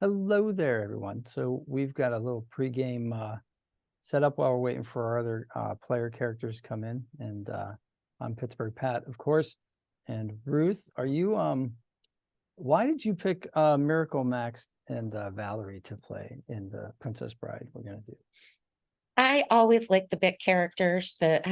Hello there, everyone. So we've got a little pregame set up while we're waiting for our other player characters to come in. And I'm Pittsburgh Pat, of course. And Ruth, are you why did you pick Miracle Max and Valerie to play in the Princess Bride we're gonna do? I always like the bit characters that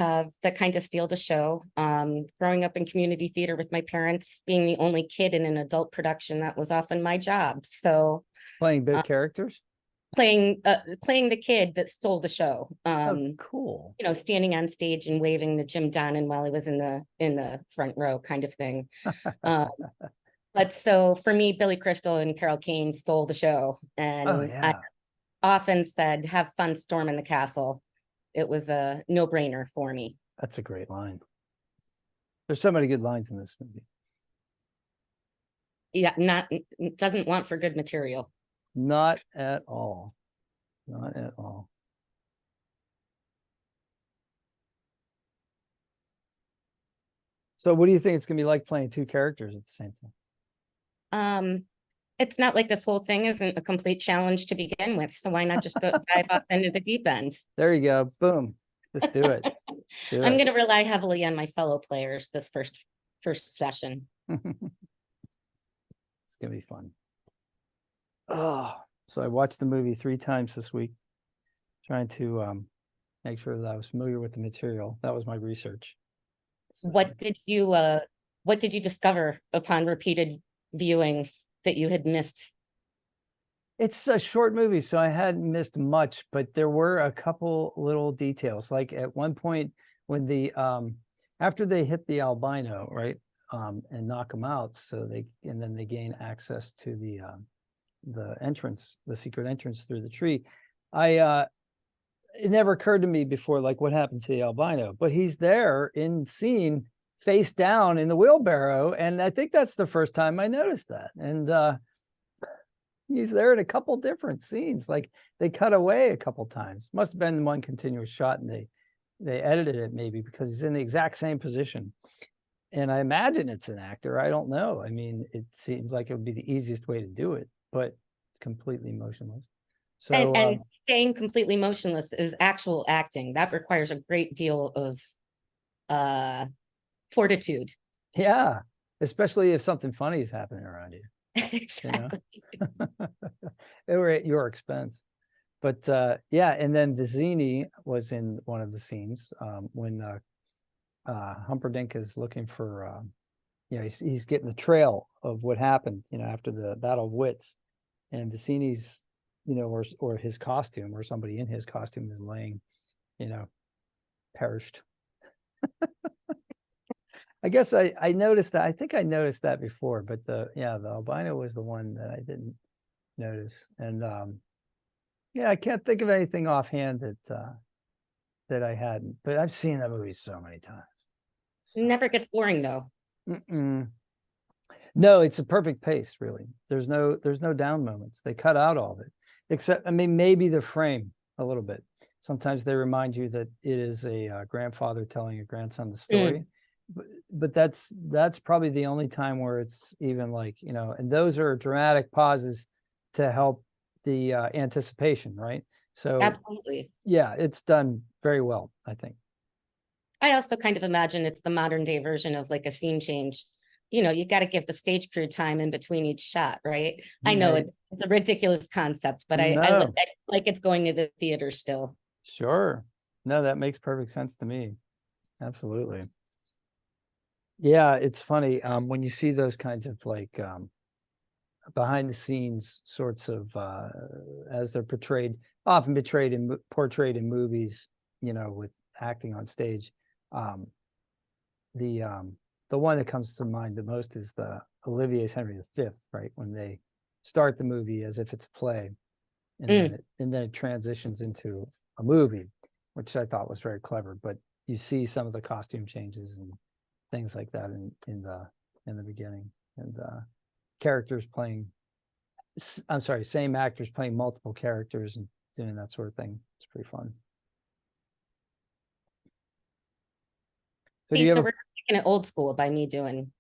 kind of steal the show. Growing up in community theater with my parents, being the only kid in an adult production, that was often my job. So Playing bit uh, characters? playing the kid that stole the show. Oh, cool. Standing on stage and waving the Jim Donnan while he was in the front row, kind of thing. Um, but so for me, Billy Crystal and Carol Kane stole the show, Oh and I yeah. often said, "Have fun storming the castle." It was a no-brainer for me. That's a great line. There's so many good lines in this movie. Yeah, doesn't want for good material. Not at all. Not at all. So what do you think it's gonna be like playing two characters at the same Um, it's not like this whole thing isn't a complete challenge to begin with. So why not just go dive off into the deep end? There you go. Boom. Let's do it. Let's do I'm it. going to rely heavily on my fellow players this first session. It's gonna be fun. Oh, so I watched the movie 3 times this week, trying to make sure that I was familiar with the material. That was my research. So, What did you discover upon repeated viewings that you had missed? it's a short movie, so I hadn't missed much, but there were a couple little details. Like at one point when the after they hit the albino, right, and knock him out, and then they gain access to the entrance, the secret entrance through the tree. It never occurred to me before, like what happened to the albino, but he's there in scene face down in the wheelbarrow. And I think that's the first time I noticed that. And he's there in a couple different scenes. Like they cut away a couple times. Must have been one continuous shot, and they edited it maybe because he's in the exact same position. And I imagine it's an actor. I don't know. I mean, it seems like it would be the easiest way to do it, but it's completely motionless. So And staying completely motionless is actual acting. That requires a great deal of fortitude. yeah, especially if something funny is happening around you, Exactly. or at your expense. But yeah, and then Vizzini was in one of the scenes when Humperdinck is looking for, he's getting the trail of what happened, after the Battle of Wits, and Vizzini's, or his costume, or somebody in his costume is laying, perished. I guess I noticed that. I think I noticed that before, but the albino was the one that I didn't notice. And yeah, I can't think of anything offhand that I hadn't, but I've seen that movie so many times. Never gets boring though. No, it's a perfect pace, really. There's no down moments. They cut out all of it, except, I mean, maybe the frame a little bit. Sometimes they remind you that it is a grandfather telling a grandson the story. But that's probably the only time where it's even like, and those are dramatic pauses to help the anticipation, right? So Absolutely. yeah, it's done very well, I think. I also kind of imagine it's the modern day version of like a scene change. You got to give the stage crew time in between each shot, right? I know Right. it's a ridiculous concept, but I No, like it's going to the theater still. sure. No, that makes perfect sense to me. Absolutely. Yeah, it's funny when you see those kinds of like behind the scenes sorts of as they're often portrayed in movies, with acting on stage. um the one that comes to mind the most is the Olivier's Henry V, right? When they start the movie as if it's a play, and then it transitions into a movie, which I thought was very clever. But you see some of the costume changes and things like that in the beginning, and characters playing, I'm sorry, same actors playing multiple characters and doing that sort of thing. It's pretty fun. So See, so we're taking it old school by me doing.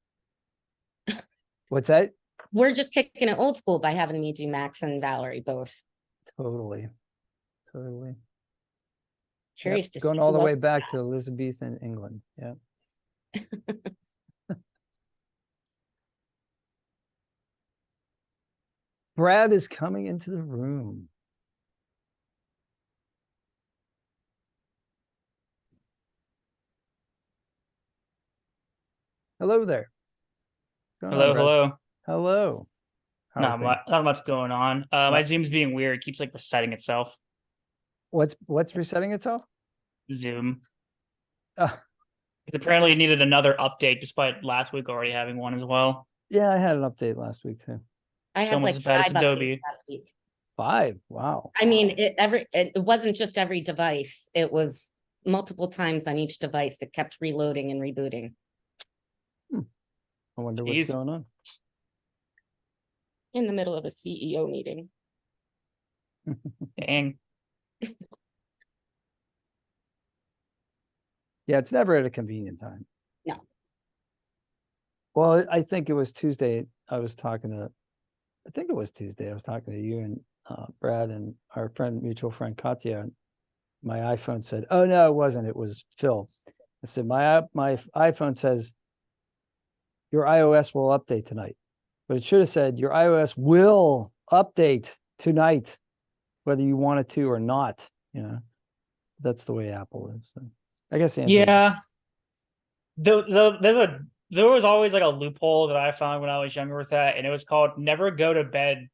What's that? we're just kicking it old school by having me do Max and Valerie both. Totally. Curious to Going see all who the way else- back to Elizabethan England. Yeah. Brad is coming into the room. Hello there. What's going on, Brad? Hello. How are things? Not much going on. My Zoom's being weird. It keeps like resetting itself. What's resetting itself? Zoom. Uh, Because apparently it needed another update despite last week already having one as well. yeah, I had an update last week too. I It's had almost like as bad as 5 Adobe. updates last week. 5. Wow. I mean, it wasn't just every device. It was multiple times on each device. It kept reloading and rebooting. I wonder what's going on. In the middle of a CEO meeting. Dang. Yeah, it's never at a convenient time. No. Well, I think it was Tuesday. I think it was Tuesday. I was talking to you and Brad and our mutual friend Katya. And my iPhone said, "Oh no, it wasn't. It was Phil." I said, "My iPhone says your iOS will update tonight," but it should have said your iOS will update tonight, whether you want it to or not. You know, that's the way Apple is. So I guess Android. Yeah. There was always like a loophole that I found when I was younger with that, and it was called never go to bed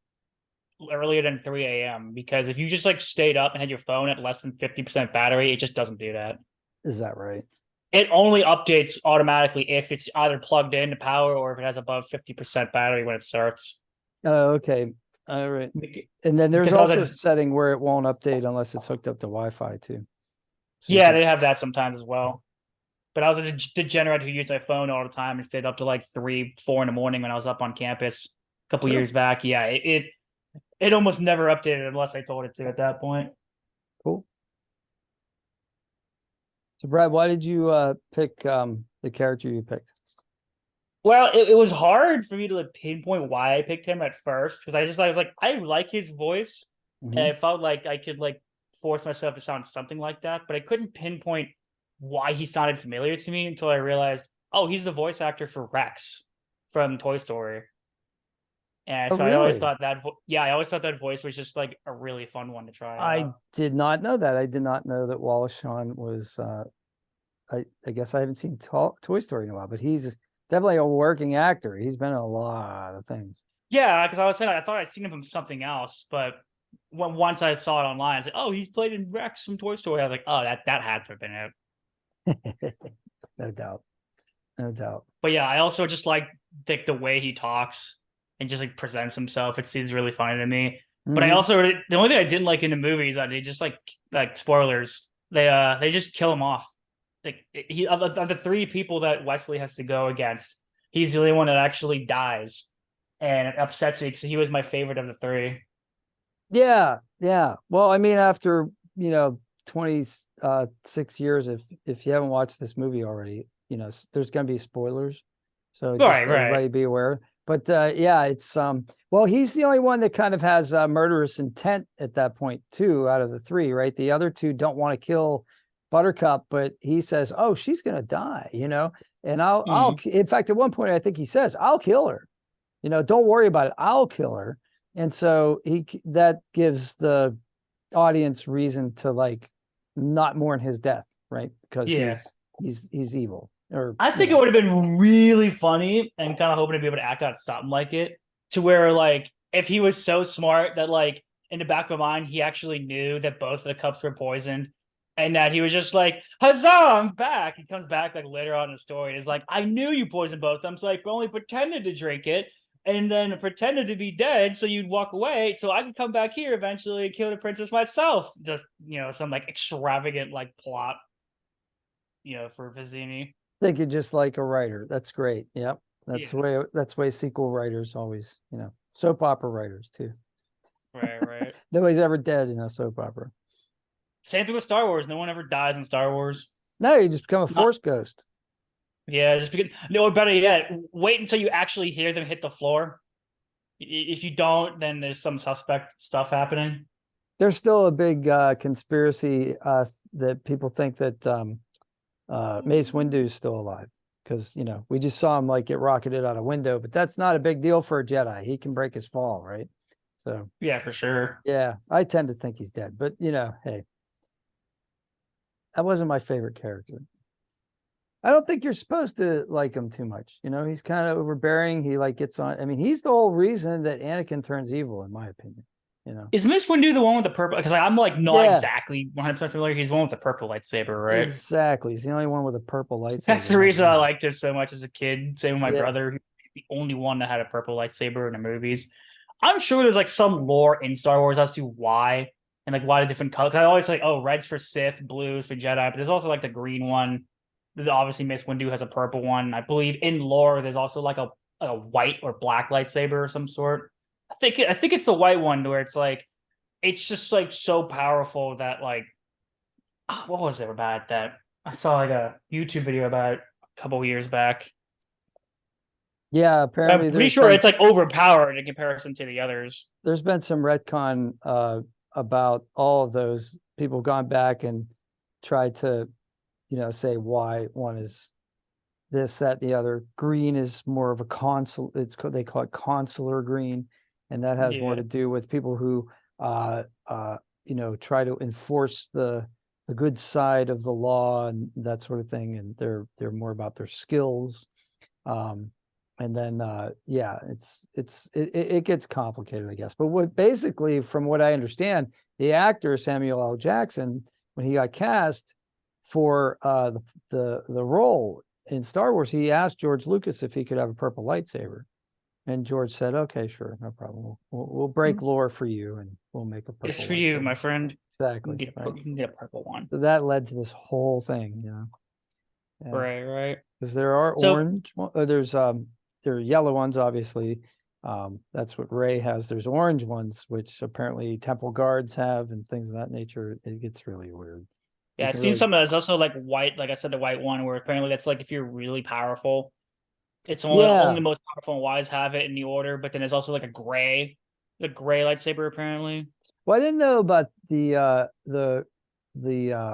earlier than 3 a.m. because if you just like stayed up and had your phone at less than 50% battery, it just doesn't do that. Is that right? It only updates automatically if it's either plugged into power or if it has above 50% battery when it starts. Oh, okay. All right. And then there's also a setting where it won't update unless it's hooked up to Wi-Fi too. So yeah, they have that sometimes as well. But I was a degenerate who used my phone all the time and stayed up to like 3, 4 in the morning when I was up on campus a couple years back. Yeah, it almost never updated unless I told it to at that point. Cool. So Brad, why did you pick the character you picked? Well, it was hard for me to like pinpoint why I picked him at first because I was like, I like his voice, and I felt like I could like force myself to sound something like that, but I couldn't pinpoint why he sounded familiar to me until I realized, oh, he's the voice actor for Rex from Toy Story. And so really? I always thought I always thought that voice was just like a really fun one to try. I did not know that. I did not know that Wallace Shawn was. I guess I haven't seen Toy Story in a while, but he's definitely a working actor. He's been in a lot of things. Yeah, because I was saying I thought I'd seen him from something else, but once I saw it online, I was like, oh, he's played in Rex from Toy Story. I was like, oh, that had to have been it. No doubt. But yeah, I also just like the way he talks and just like presents himself. It seems really funny to me. But I also the only thing I didn't like in the movie is that they just like spoilers. They just kill him off. Like he of the 3 people that Wesley has to go against, he's the only one that actually dies, and it upsets me because he was my favorite of the 3. Yeah. Well, I mean, after 26 years, if you haven't watched this movie already, there's going to be spoilers, so just everybody be aware. But yeah, it's well, he's the only one that kind of has murderous intent at that point too, out of the 3, right? The other 2 don't want to kill Buttercup, but he says, "Oh, she's going to die," and I'll. In fact, at one point, I think he says, "I'll kill her." Don't worry about it. I'll kill her. And so that gives the audience reason to like not mourn his death, right? Because he's evil. Or I think it would have been really funny and kind of hoping to be able to act out something like it, to where like if he was so smart that like in the back of my mind he actually knew that both of the cups were poisoned, and that he was just like, "Huzzah, I'm back." He comes back like later on in the story and is like, "I knew you poisoned both of them, so I only pretended to drink it. And then pretended to be dead so you'd walk away so I could come back here eventually and kill the princess myself." Just, some like extravagant like plot, for Vizzini. Think you're just like a writer. That's great. Yep. That's the way sequel writers always, soap opera writers too. Right. Nobody's ever dead in a soap opera. Same thing with Star Wars. No one ever dies in Star Wars. No, you just become a force ghost. Yeah, just because, no, or better yet, wait until you actually hear them hit the floor. If you don't, then there's some suspect stuff happening. There's still a big conspiracy that people think that Mace Windu is still alive, because we just saw him like get rocketed out a window, but that's not a big deal for a Jedi. He can break his fall, right? So Yeah, for sure. yeah, I tend to think he's dead, but hey, that wasn't my favorite character. I don't think you're supposed to like him too much. He's kind of overbearing. He like gets on. I mean, he's the whole reason that Anakin turns evil, in my opinion. Is Miss Windu the one with the purple? Because I'm like not Yeah. exactly 100% familiar. He's the one with the purple lightsaber, right? Exactly. He's the only one with a purple lightsaber. That's the reason I liked him so much as a kid. Same with my Yeah. brother. He's the only one that had a purple lightsaber in the movies. I'm sure there's like some lore in Star Wars as to why and like why the different colors. I always like, oh, red's for Sith, blue's for Jedi, but there's also like the green one. Obviously, Miss Windu has a purple one. I believe in lore there's also like a white or black lightsaber or some sort. I think it's the white one where it's like it's just like so powerful that like what was there about that? I saw like a YouTube video about it a couple years back. Yeah, apparently I'm pretty sure it's like overpowered in comparison to the others. There's been some retcon about all of those. People have gone back and tried to, say why one is this, that, the other. Green is more of a consul. They call it consular green, and that has more to do with people who, try to enforce the good side of the law and that sort of thing, and they're more about their skills. And then, it gets complicated, I guess. But what basically, from what I understand, the actor Samuel L. Jackson, when he got cast for the role in Star Wars, he asked George Lucas if he could have a purple lightsaber, and George said, "Okay, sure, no problem. We'll break lore for you, and we'll make a purple." It's for you, my friend. Exactly. You can get a purple one. So that led to this whole thing, Yeah. Right. Because there are orange. There are yellow ones, obviously. That's what Rey has. There's orange ones, which apparently temple guards have, and things of that nature. It gets really weird. Yeah, I've seen some that's also like white, like I said, the white one, where apparently that's like if you're really powerful, it's only the most powerful and wise have it in the order. But then there's also like the gray lightsaber apparently. Well, I didn't know about the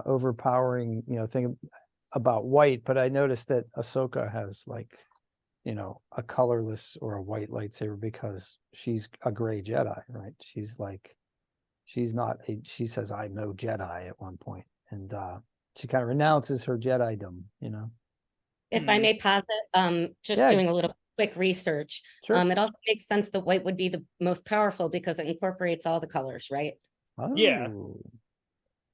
overpowering thing about white, but I noticed that Ahsoka has like a colorless or a white lightsaber because she's a gray Jedi, right? She's not she says I'm no Jedi at one point, and she kind of renounces her Jedidom, If I may posit, doing a little quick research. Sure. It also makes sense that white would be the most powerful because it incorporates all the colors, right? Oh, yeah.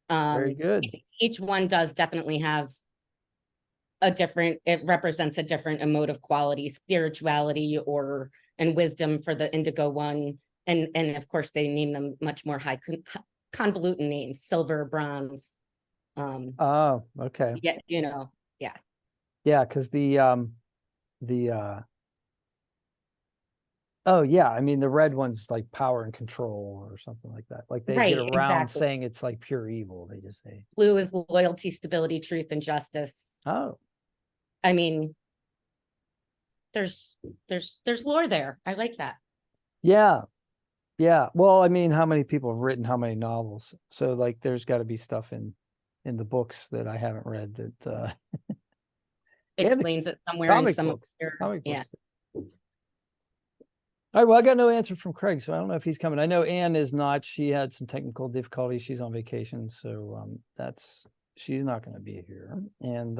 Very good. Each one does definitely have it represents a different emotive quality, spirituality and wisdom for the indigo one. And of course they name them much more convoluted names, silver, bronze. Oh, okay. Yeah, Yeah, because oh yeah, I mean the red one's like power and control or something like that. Like they get around saying it's like pure evil. They just say blue is loyalty, stability, truth, and justice. Oh. I mean, there's lore there. I like that. Yeah. Yeah. Well, I mean, how many people have written how many novels? So like there's got to be stuff in the books that I haven't read that explains it somewhere in some books. Yeah. All right, well, I got no answer from Craig, so I don't know if he's coming. I know Anne is not. She had some technical difficulties. She's on vacation, so she's not going to be here. And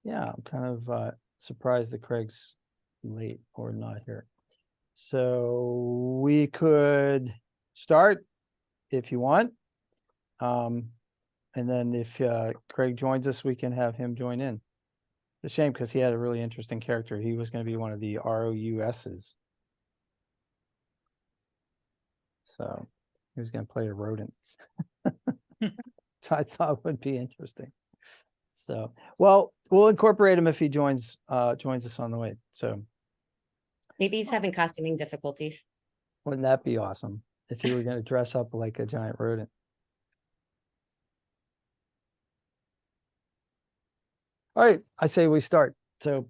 yeah, I'm kind of surprised that Craig's late or not here. So we could start if you want. And then if Craig joins us, we can have him join in. It's a shame because he had a really interesting character. He was going to be one of the ROUSs. So he was going to play a rodent. So I thought would be interesting. So, well, we'll incorporate him if he joins us on the way. So maybe he's having costuming difficulties. Wouldn't that be awesome if he were going to dress up like a giant rodent? All right, I say we start. So,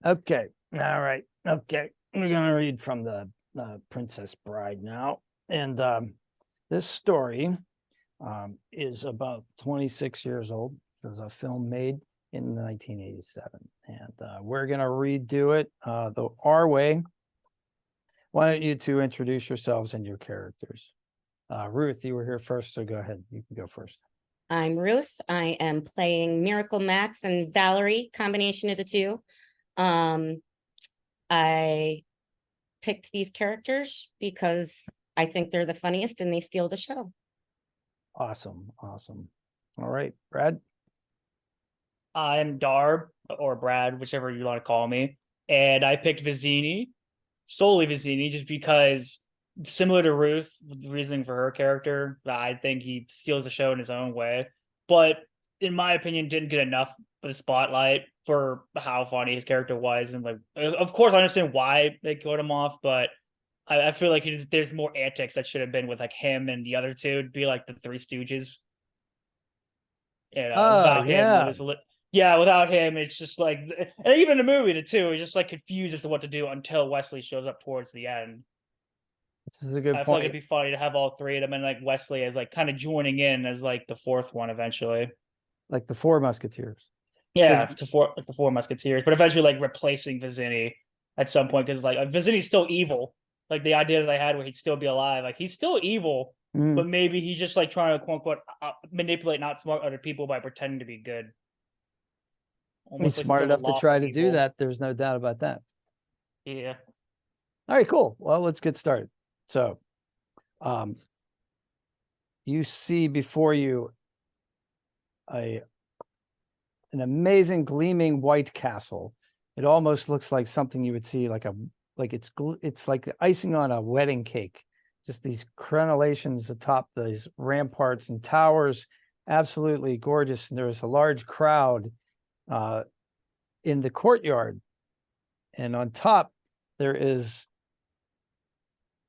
okay, All right. Okay. We're going to read from the Princess Bride now. And this story is about 26 years old. It was a film made in 1987. And we're going to redo it our way. Why don't you two introduce yourselves and your characters? Ruth, you were here first, so go ahead. You can go first. I'm Ruth. I am playing Miracle Max and Valerie, combination of the two. I picked these characters because I think they're the funniest and they steal the show. Awesome. Awesome. All right, Brad. I'm Darb or Brad, whichever you want to call me. And I picked Vizzini, solely Vizzini, just because similar to Ruth, the reasoning for her character, I think he steals the show in his own way. But in my opinion, didn't get enough of the spotlight for how funny his character was. And like, of course, I understand why they cut him off, but I feel like there's more antics that should have been with like him and the other two. It'd be like the Three Stooges. And without him, without him, it's just like, and even in the movie, the two, it's just like confused as to what to do until Wesley shows up towards the end. This is a good I point. feel like it'd be funny to have all three of them and like Wesley as like kind of joining in as like the fourth one eventually. Like the Four Musketeers. Yeah, the four Musketeers, but eventually like replacing Vizzini at some point because like Vizzini's still evil. Like the idea that they had where he'd still be alive, like he's still evil, but maybe he's just like trying to quote unquote manipulate, not smart other people by pretending to be good. He's smart enough to try to do that. There's no doubt about that. Yeah. All right, cool. Well, let's get started. So, you see before you an amazing gleaming white castle. It almost looks like something you would see like it's like the icing on a wedding cake. Just these crenellations atop these ramparts and towers, absolutely gorgeous. And there's a large crowd in the courtyard, and on top there is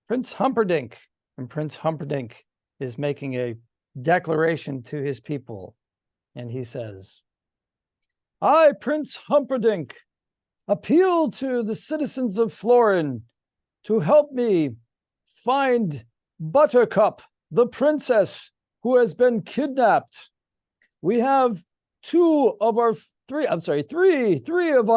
Prince Humperdinck, and Prince Humperdinck is making a declaration to his people, and he says, "I, Prince Humperdinck, appeal to the citizens of Florin to help me find Buttercup, the princess who has been kidnapped. We have three of our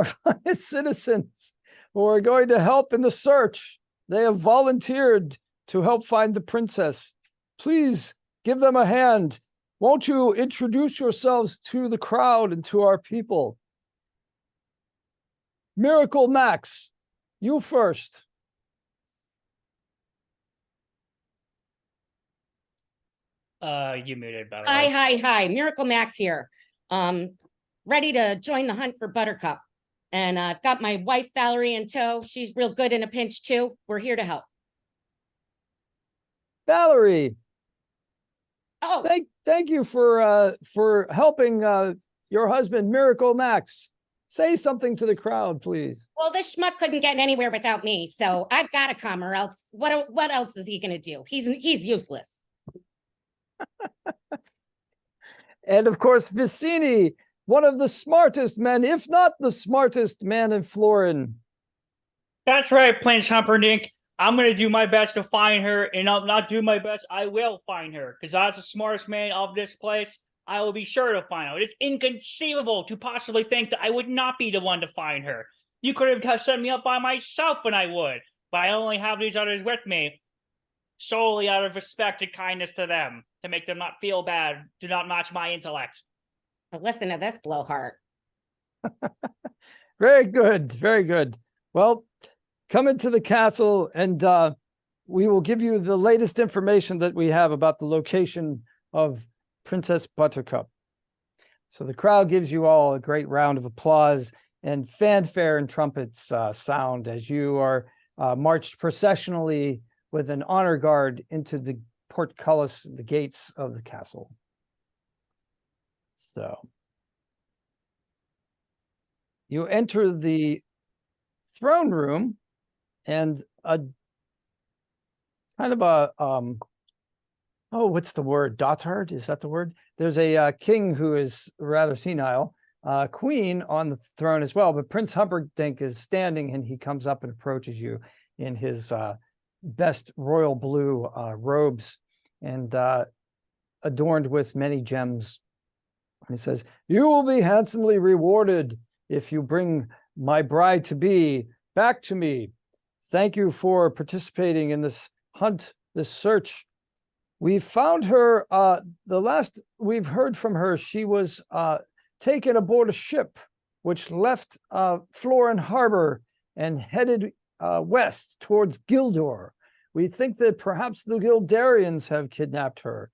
finest citizens who are going to help in the search. They have volunteered to help find the princess. Please give them a hand. Won't you introduce yourselves to the crowd and to our people? Miracle Max, you first." You muted, by the way. Hi. Miracle Max here. Ready to join the hunt for Buttercup. And I've got my wife, Valerie, in tow. She's real good in a pinch, too. We're here to help. Valerie. Oh, thank you for helping your husband, Miracle Max. Say something to the crowd, please. well, this schmuck couldn't get anywhere without me, so I've got to come, or else what else is he going to do? He's useless. And of course, Vizzini, one of the smartest men, if not the smartest man in Florin. That's right, Prince Humperdinck. I'm going to do my best to find her, and I'll not do my best. I will find her, because as the smartest man of this place, I will be sure to find her. It is inconceivable to possibly think that I would not be the one to find her. You could have set me up by myself and I would, but I only have these others with me solely out of respect and kindness to them, to make them not feel bad, do not match my intellect. But listen to this blowhard. Very good, very good. Well, come into the castle and we will give you the latest information that we have about the location of Princess Buttercup. So the crowd gives you all a great round of applause, and fanfare and trumpets sound as you are marched processionally with an honor guard into the portcullis, the gates of the castle. So you enter the throne room, and a kind of a what's the word? Dotard? Is that the word? There's a king who is rather senile, queen on the throne as well. But Prince Humperdinck is standing, and he comes up and approaches you in his best royal blue robes and adorned with many gems. And he says, "You will be handsomely rewarded if you bring my bride to be back to me. Thank you for participating in this hunt, this search. We found her, the last we've heard from her, she was taken aboard a ship which left Florin Harbor and headed west towards Gildor. We think that perhaps the Gildarians have kidnapped her.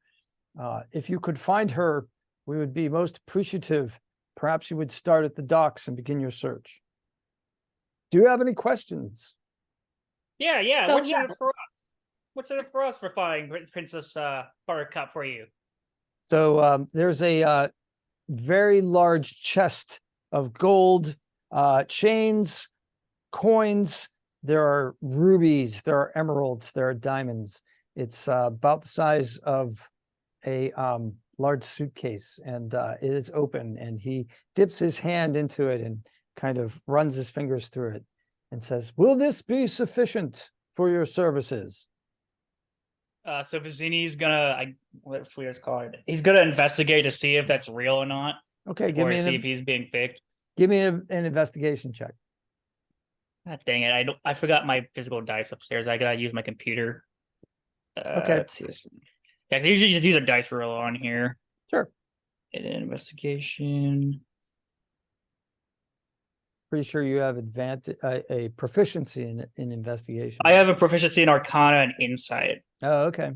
If you could find her, we would be most appreciative. Perhaps you would start at the docks and begin your search." Do you have any questions? Yeah. So, What's yeah. in it for us? What's in it for us for finding Princess Buttercup for you? So there's a very large chest of gold, chains, coins. There are rubies, there are emeralds, there are diamonds. It's about the size of a large suitcase, and it is open, and he dips his hand into it and kind of runs his fingers through it and says, "Will this be sufficient for your services?" So Vizzini's gonna, what's Weir's called? He's gonna investigate to see if that's real or not, Okay, give or me see if he's being faked. an investigation check. God dang it! I forgot my physical dice upstairs. I gotta use my computer. Okay. Let's see this. Yeah, they usually just use a dice roll on here. Sure. And then investigation. Pretty sure you have a proficiency in investigation. I have a proficiency in Arcana and Insight. Oh, okay.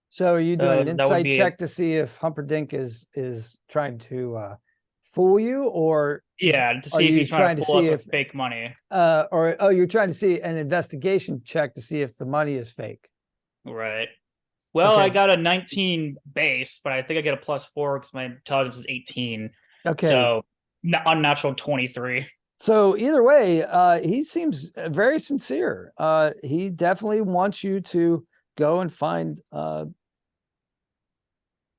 So are you So doing an that would insight be check to see if Humperdinck is trying to fool you, or Yeah, to Are see if you he's trying to trying to fool us see with if- fake money. you're trying to see an investigation check to see if the money is fake? Right. Well, Okay. I got a 19 base, but I think I get a +4 because my intelligence is 18. Okay. So unnatural 23. So either way, he seems very sincere. He definitely wants you to go and find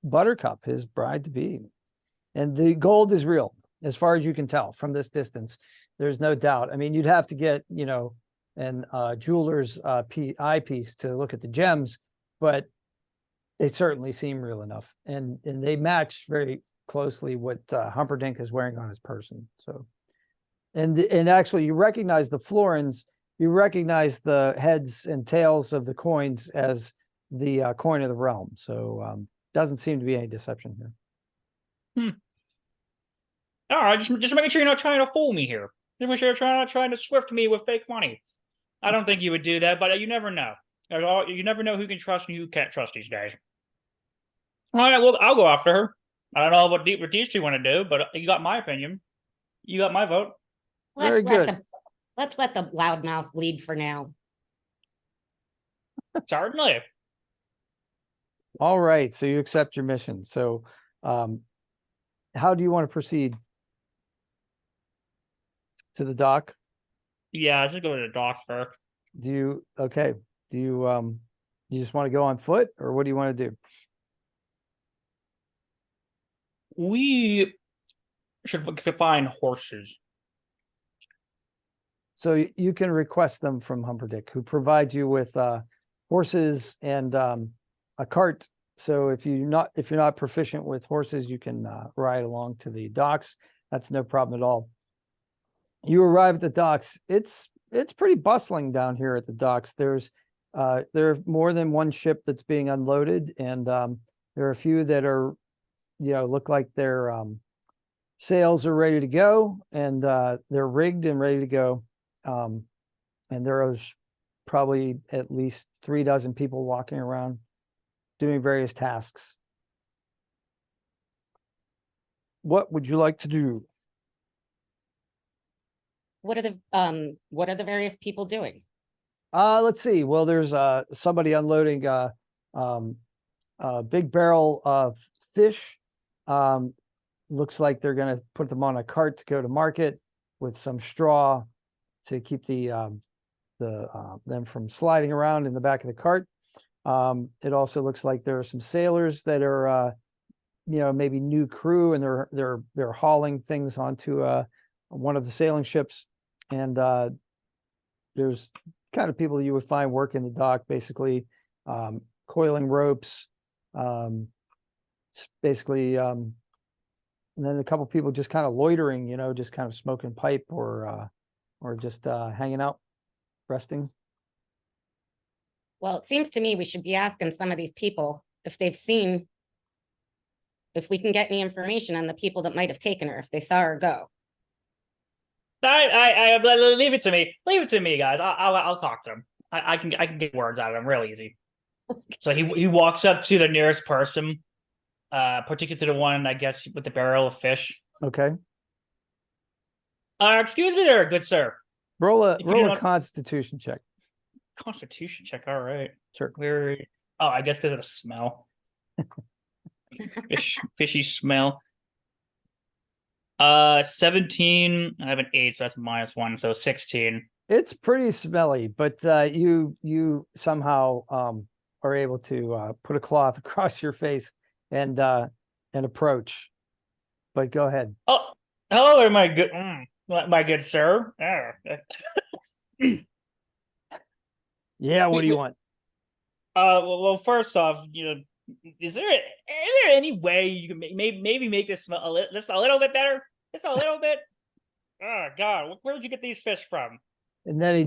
Buttercup, his bride to be. And the gold is real, as far as you can tell from this distance. There's no doubt. I mean, you'd have to get, an jeweler's eyepiece to look at the gems, but they certainly seem real enough. And they match very closely what Humperdinck is wearing on his person. So, and actually you recognize the florins, you recognize the heads and tails of the coins as the coin of the realm. So doesn't seem to be any deception here. All right, just making sure you're not trying to fool me here. Just make sure you're not trying to swift me with fake money. I don't think you would do that, but you never know. You never know who can trust and who can't trust these days. All right, well, I'll go after her. I don't know what these two want to do, but you got my opinion. You got my vote. Very good. Let's let the loudmouth lead for now. Certainly. All right, so you accept your mission. So how do you want to proceed? To the dock? Yeah, just go to the dock first. Do you just want to go on foot, or what do you want to do? We should find horses. So you can request them from Humperdinck, who provides you with horses and a cart. So if you're not proficient with horses, you can ride along to the docks. That's no problem at all. You arrive at the docks. It's pretty bustling down here at the docks. There are more than one ship that's being unloaded, and there are a few that are, look like their sails are ready to go, and they're rigged and ready to go. And there's probably at least 36 people walking around doing various tasks. What would you like to do? What are the various people doing? Let's see. Well, there's somebody unloading a big barrel of fish. Looks like they're going to put them on a cart to go to market with some straw to keep them from sliding around in the back of the cart. It also looks like there are some sailors that are maybe new crew, and they're hauling things onto one of the sailing ships, and there's kind of people you would find working the dock, basically coiling ropes, basically, and then a couple people just kind of loitering, just kind of smoking pipe or just hanging out, resting. Well, it seems to me we should be asking some of these people if we can get any information on the people that might have taken her, if they saw her go. I leave it to me. Leave it to me, guys. I'll talk to him. I can get words out of him real easy. So he walks up to the nearest person, particularly to the one, I guess, with the barrel of fish. Okay. Excuse me there, good sir. Roll a Constitution check. Constitution check. All right. Sure. I guess because of the smell. Fishy smell. 17. I have an 8, so that's -1, so 16. It's pretty smelly, but you somehow are able to put a cloth across your face and approach. But go ahead. Oh, hello there, my good sir. Yeah, what do you want? Well, first off, is there any way you can maybe make this smell just a little bit better? Just a little bit. Oh God, where did you get these fish from? And then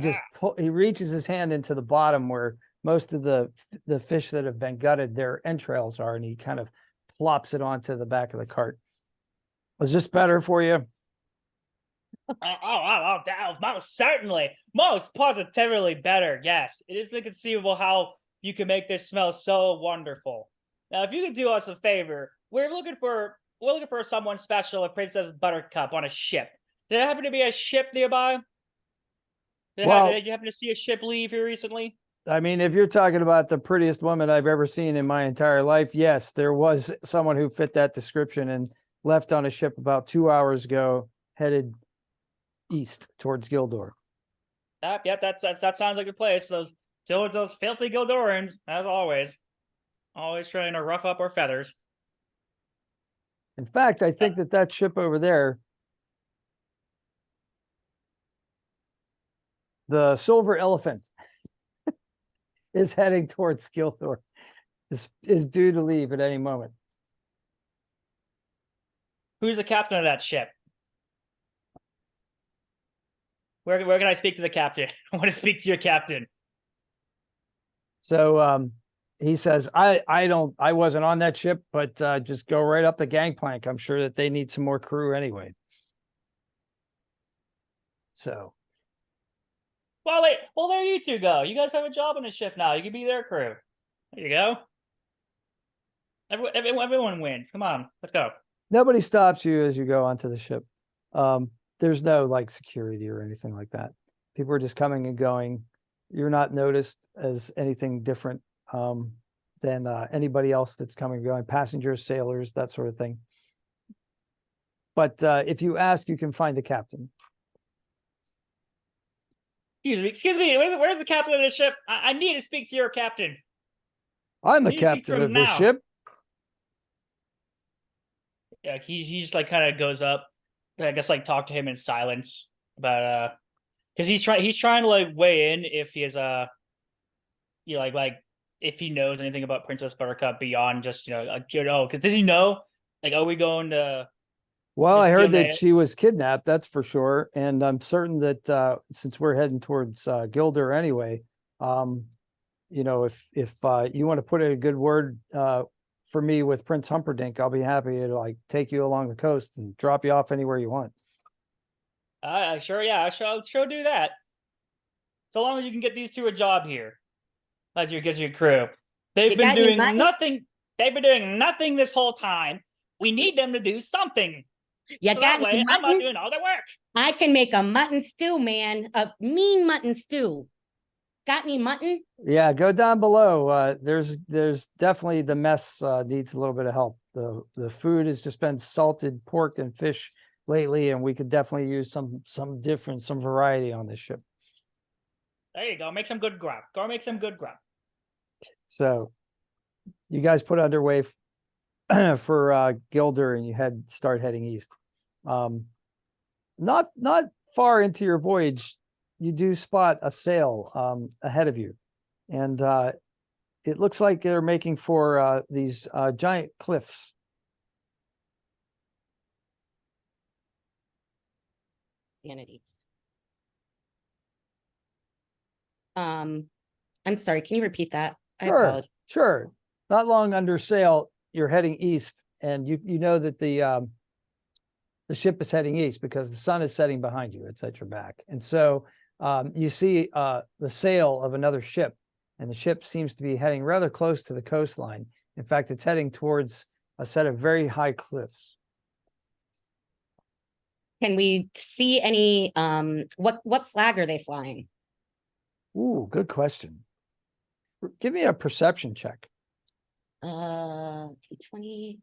he reaches his hand into the bottom where most of the fish that have been gutted, their entrails are, and he kind of plops it onto the back of the cart. Was this better for you? Most certainly, most positively better. Yes, it is inconceivable how you can make this smell so wonderful. Now, if you could do us a favor, we're looking for someone special, a Princess Buttercup on a ship. Did there happen to be a ship nearby? Did you happen to see a ship leave here recently? I mean, if you're talking about the prettiest woman I've ever seen in my entire life, yes, there was someone who fit that description and left on a ship about 2 hours ago, headed east towards Gildor. Yep, that sounds like a place. Those filthy Gildorians, as always trying to rough up our feathers. In fact, I think that ship over there, the Silver Elephant, is heading towards Gildor. Is due to leave at any moment. Who's the captain of that ship? Where can I speak to the captain? I want to speak to your captain. So he says, I wasn't on that ship, but just go right up the gangplank. I'm sure that they need some more crew anyway. So. Well, there you two go. You guys have a job on the ship now. You can be their crew. There you go. Everyone wins. Come on, let's go. Nobody stops you as you go onto the ship. There's no security or anything like that. People are just coming and going. You're not noticed as anything different than anybody else that's coming and going, passengers, sailors, that sort of thing. But if you ask, you can find the captain. Excuse me. Where's the captain of the ship? I need to speak to your captain. I'm the captain of this ship. Yeah, he just kind of goes up. I guess talk to him in silence about because he's trying to weigh in if he is if he knows anything about Princess Buttercup beyond just because does he know are we going to? Well, I heard that she was kidnapped. That's for sure, and I'm certain that since we're heading towards Gildor anyway, if you want to put in a good word for me with Prince Humperdinck, I'll be happy to take you along the coast and drop you off anywhere you want. Sure, yeah, I'll sure do that. So long as you can get these two a job here, as your crew. They've been doing nothing. They've been doing nothing this whole time. We need them to do something. You so got that way, I'm not doing all the work. I can make a mutton stew, man. A mean mutton stew. Got any mutton? Yeah, go down below. There's definitely the mess needs a little bit of help. The food has just been salted pork and fish lately, and we could definitely use some variety on this ship. There you go. Make some good grub. Go make some good grub. So you guys put underway for Gilder, and you start heading east. Not far into your voyage, you do spot a sail ahead of you, and it looks like they're making for these giant cliffs. Sanity. I'm sorry, can you repeat that? I apologize. Sure. Not long under sail, you're heading east, and you know that the ship is heading east because the sun is setting behind you. It's at your back. And so you see the sail of another ship, and the ship seems to be heading rather close to the coastline. In fact, it's heading towards a set of very high cliffs. Can we see any, what flag are they flying? Ooh, good question. Give me a perception check. T20.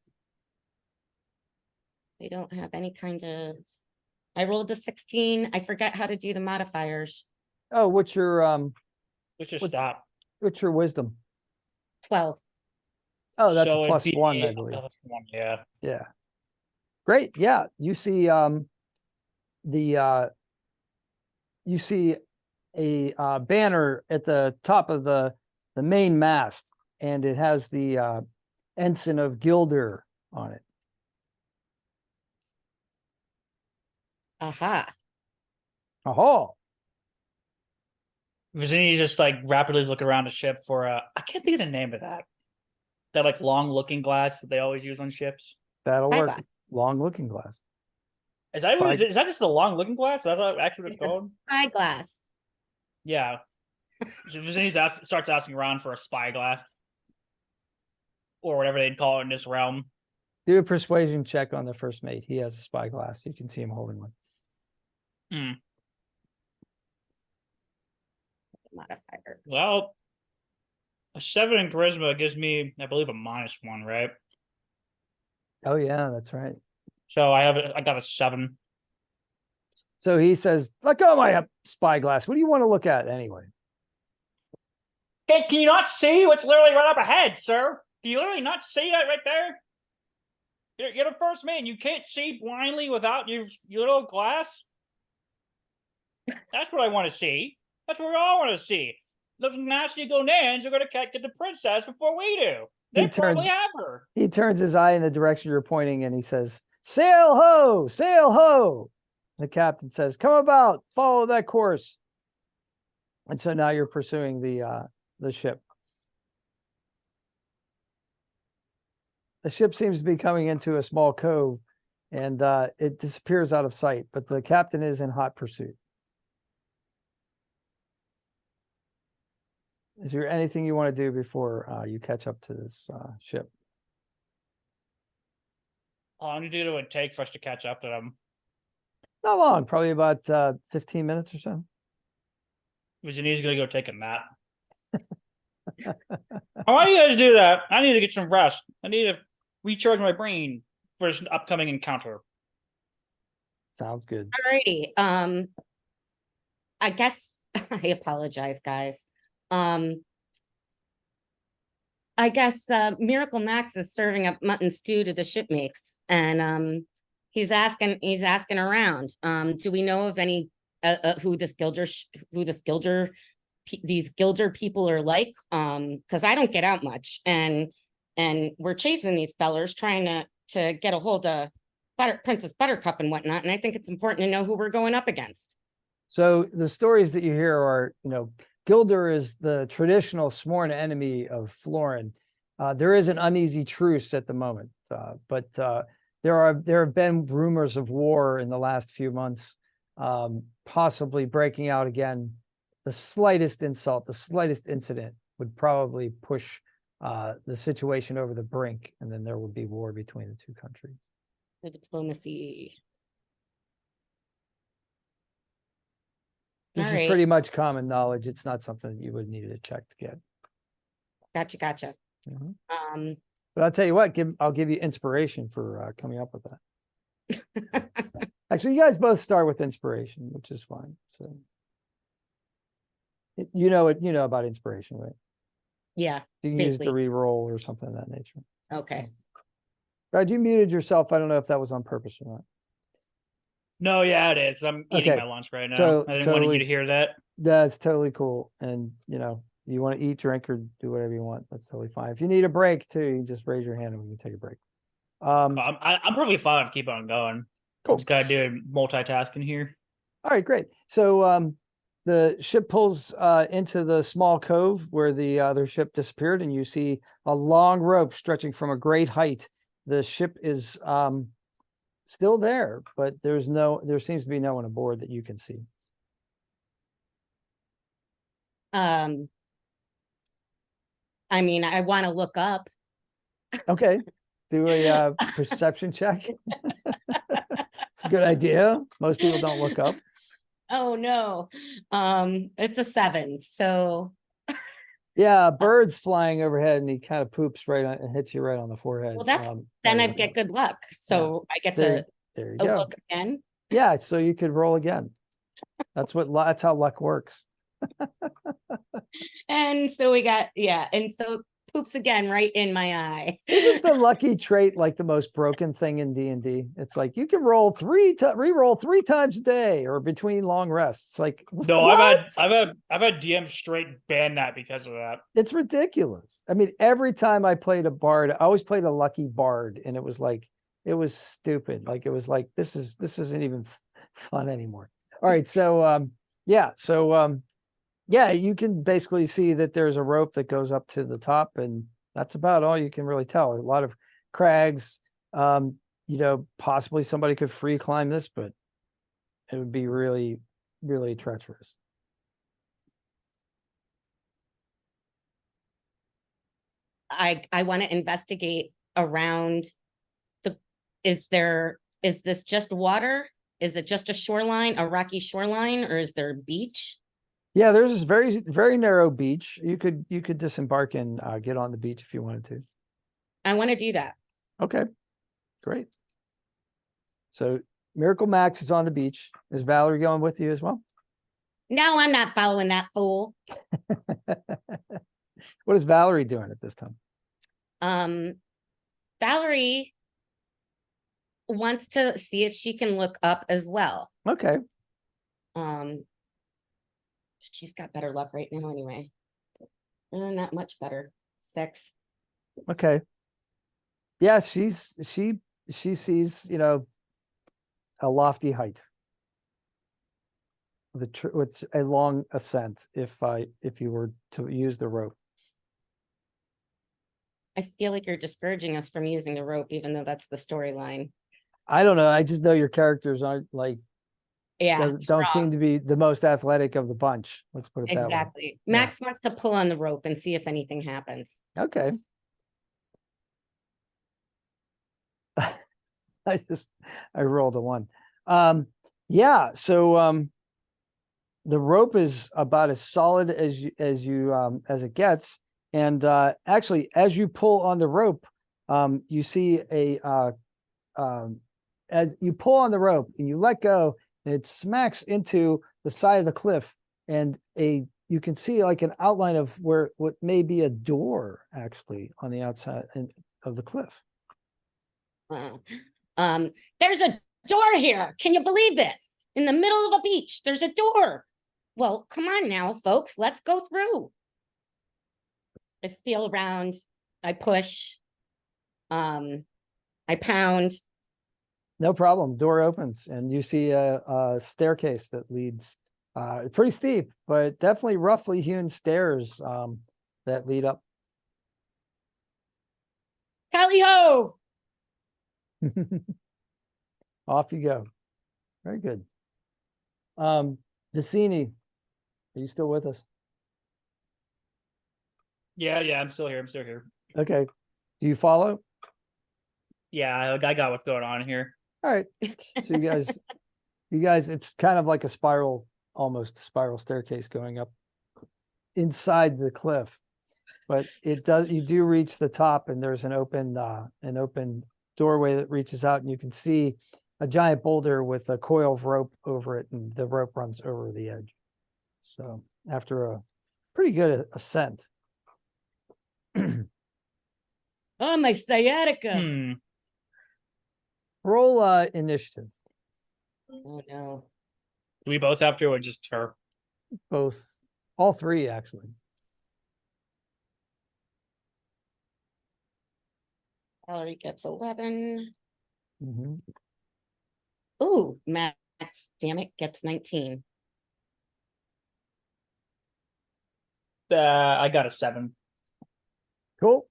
They don't have any kind of, I rolled a 16. I forget how to do the modifiers. Oh, what's your stop. what's your wisdom? 12. Oh, that's So a it'd plus be one, I believe. +1, yeah. Yeah. Great. Yeah. You see you see a banner at the top of the main mast, and it has the ensign of Gilder on it. Aha. Oh, Virginia just like rapidly look around the ship for I can't think of the name of that. That like long looking glass that they always use on ships. that'll work. Spyglass. Long looking glass. Is that Spy- is that just a long looking glass? That's actually what it's called. Spyglass. Yeah. So Virginia starts asking around for a spyglass. Or whatever they'd call it in this realm. Do a persuasion check on the first mate. He has a spyglass. You can see him holding one. Modifier. Well, a 7 in charisma gives me, I believe, a -1, right? Oh yeah, that's right. So I got a 7. So he says, "Let go of my spyglass. What do you want to look at anyway?" Can you not see what's literally right up ahead, sir? Can you literally not see that right there? You're the first man. You can't see blindly without your little glass. That's what I want to see. That's what we all want to see. Those nasty Gonans are going to get the princess before we do. They probably have her. He turns his eye in the direction you're pointing, and he says, "Sail ho! Sail ho!" The captain says, "Come about, follow that course." And so now you're pursuing the ship. The ship seems to be coming into a small cove, and it disappears out of sight, but the captain is in hot pursuit. Is there anything you want to do before you catch up to this ship? How long do it would take for us to catch up to them? Not long, probably about 15 minutes or so. Virginia's going to go take a nap. Why do you guys do that? I need to get some rest. I need to recharge my brain for this upcoming encounter. Sounds good. Alrighty. I guess I apologize, guys. I guess Miracle Max is serving up mutton stew to the shipmates, and he's asking around. Do we know of any who these Gilder people are like? Because I don't get out much, and we're chasing these fellers trying to get a hold of Princess Buttercup and whatnot, and I think it's important to know who we're going up against. So the stories that you hear are, Gilder is the traditional sworn enemy of Florin. There is an uneasy truce at the moment, but there have been rumors of war in the last few months, possibly breaking out again. The slightest insult, the slightest incident would probably push the situation over the brink, and then there would be war between the two countries. The diplomacy. This is pretty much common knowledge. It's not something that you would need to check to get. Gotcha. Mm-hmm. But I'll tell you what, I'll give you inspiration for coming up with that. Actually, you guys both start with inspiration, which is fine. So you know about inspiration, right? Yeah. You can use the re-roll or something of that nature. Okay. Brad, you muted yourself. I don't know if that was on purpose or not. No, yeah, it is. I'm eating Okay. my lunch right now. So- I didn't want you totally- to hear that. That's totally cool. And you want to eat, drink, or do whatever you want. That's totally fine. If you need a break too, you just raise your hand and we can take a break. I'm perfectly fine to keep on going. Cool. Just gotta do multitasking here. All right, great. So the ship pulls into the small cove where the other ship disappeared, and you see a long rope stretching from a great height. The ship is still there, but there seems to be no one aboard that you can see. I mean, I want to look up. Okay, do a perception check. It's a good idea. Most people don't look up. Oh no. It's a 7. So Yeah, a bird's flying overhead, and he kind of poops right on and hits you right on the forehead. well, then while I you're get looking up. good luck. So I get There, to there you go. look again. Yeah, so you could roll again. That's how luck works. And so we got, and so poops again right in my eye. Isn't the lucky trait like the most broken thing in D&D? It's like you can roll re-roll 3 times a day or between long rests. Like, No, what? I've had DM straight ban that because of that. It's ridiculous. I mean, every time I played a bard, I always played a lucky bard, and it was stupid. Like it was like this isn't even fun anymore. All right, so yeah, you can basically see that there's a rope that goes up to the top, and that's about all you can really tell. A lot of crags, possibly somebody could free climb this, but it would be really, really treacherous. I want to investigate around is this just water? Is it just a shoreline, a rocky shoreline, or is there a beach? Yeah, there's this very, very narrow beach. You could disembark and get on the beach if you wanted to. I want to do that. Okay, great. So Miracle Max is on the beach. Is Valerie going with you as well? No, I'm not following that fool. What is Valerie doing at this time? Valerie wants to see if she can look up as well. Okay. She's got better luck right now anyway. Not much better. 6. Okay. Yeah, she sees, a lofty height with a long ascent if you were to use the rope. I feel like you're discouraging us from using the rope, even though that's the storyline. I don't know. I just know your characters aren't like don't seem to be the most athletic of the bunch. Let's put it that way. Exactly. Max wants to pull on the rope and see if anything happens. Okay. I rolled a 1. Yeah, so the rope is about as solid as it gets, and actually as you pull on the rope, you see as you pull on the rope and you let go, it smacks into the side of the cliff, and you can see like an outline of what may be a door actually on the outside of the cliff. There's a door here. Can you believe this? In the middle of a beach, there's a door. Well, come on now, folks. Let's go through. I feel around. I push. I pound. No problem. Door opens, and you see a staircase that leads. Pretty steep, but definitely roughly hewn stairs that lead up. Tally ho! Off you go. Very good. Vicini, are you still with us? Yeah, I'm still here. Okay. Do you follow? Yeah, I got what's going on here. All right. So you guys, it's kind of like almost a spiral staircase going up inside the cliff, but you do reach the top, and there's an open doorway that reaches out, and you can see a giant boulder with a coil of rope over it, and the rope runs over the edge. So after a pretty good ascent. Oh, my sciatica. Roll initiative. Oh no. Do we both have to, or just her? Both, all three actually. Valerie gets 11. Mhm. Ooh, Max, damn it, gets 19. I got a 7. Cool.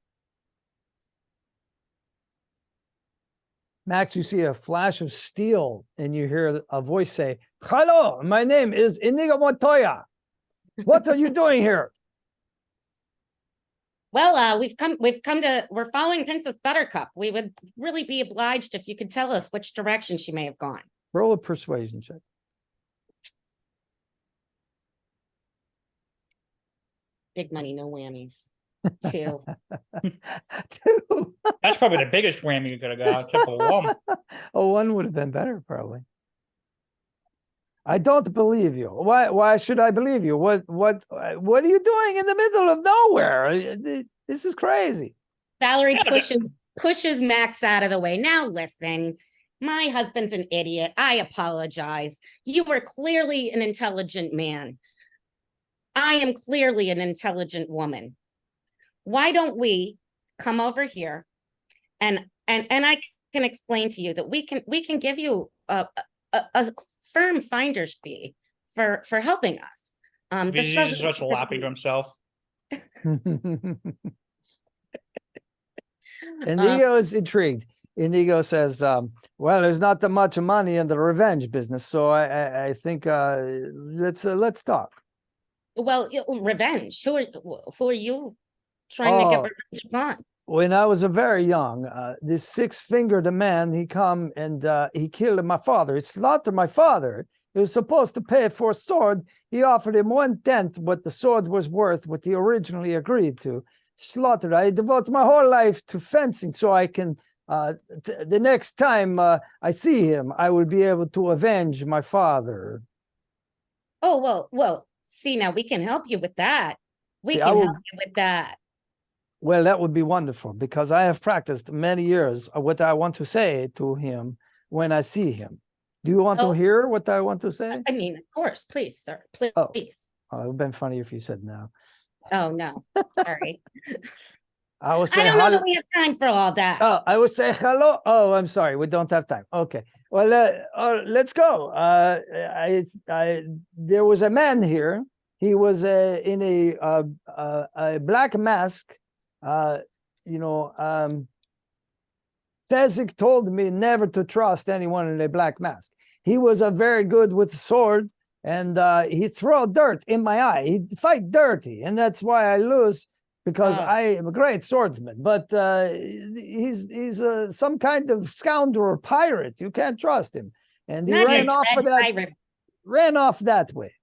Max, you see a flash of steel and you hear a voice say, "Hello, my name is Inigo Montoya. What are you doing here?" Well, we're following Princess Buttercup. We would really be obliged if you could tell us which direction she may have gone. Roll a persuasion check. Big money, no whammies. 2. Two. That's probably the biggest whammy you could have got. Except for one. Oh, one would have been better, probably. I don't believe you. Why should I believe you? What are you doing in the middle of nowhere? This is crazy. Valerie Yeah, pushes Max out of the way. Now listen, my husband's an idiot. I apologize. You were clearly an intelligent man. I am clearly an intelligent woman. Why don't we come over here and I can explain to you that we can give you a firm finder's fee for helping us. He's just starts laughing to himself. Inigo is intrigued. Inigo says, well, there's not that much money in the revenge business, so I think let's talk. Well, revenge. Who are you trying to get revenge upon? When I was very young, this six-fingered man, he come and he killed my father. He slaughtered my father. He was supposed to pay for a sword. He offered him 1/10 what the sword was worth, what he originally agreed to. Slaughtered. I devote my whole life to fencing so I can, the next time I see him, I will be able to avenge my father. Oh, well, see, now we can help you with that. We See, can help you with that. Well, that would be wonderful because I have practiced many years of what I want to say to him when I see him. Do you want to hear what I want to say? I mean, of course, please, sir, please. Oh, it would have been funny if you said no. Oh, no, sorry. I will say I don't know that we have time for all that. Oh, I will say hello. Oh, I'm sorry. We don't have time. Okay. Well, let's go. There was a man here. He was in a black mask. Fezzik told me never to trust anyone in a black mask. He was a very good with the sword, and he throw dirt in my eye. He fight dirty, and that's why I lose because I am a great swordsman. But he's some kind of scoundrel or pirate. You can't trust him, and he ran off that way.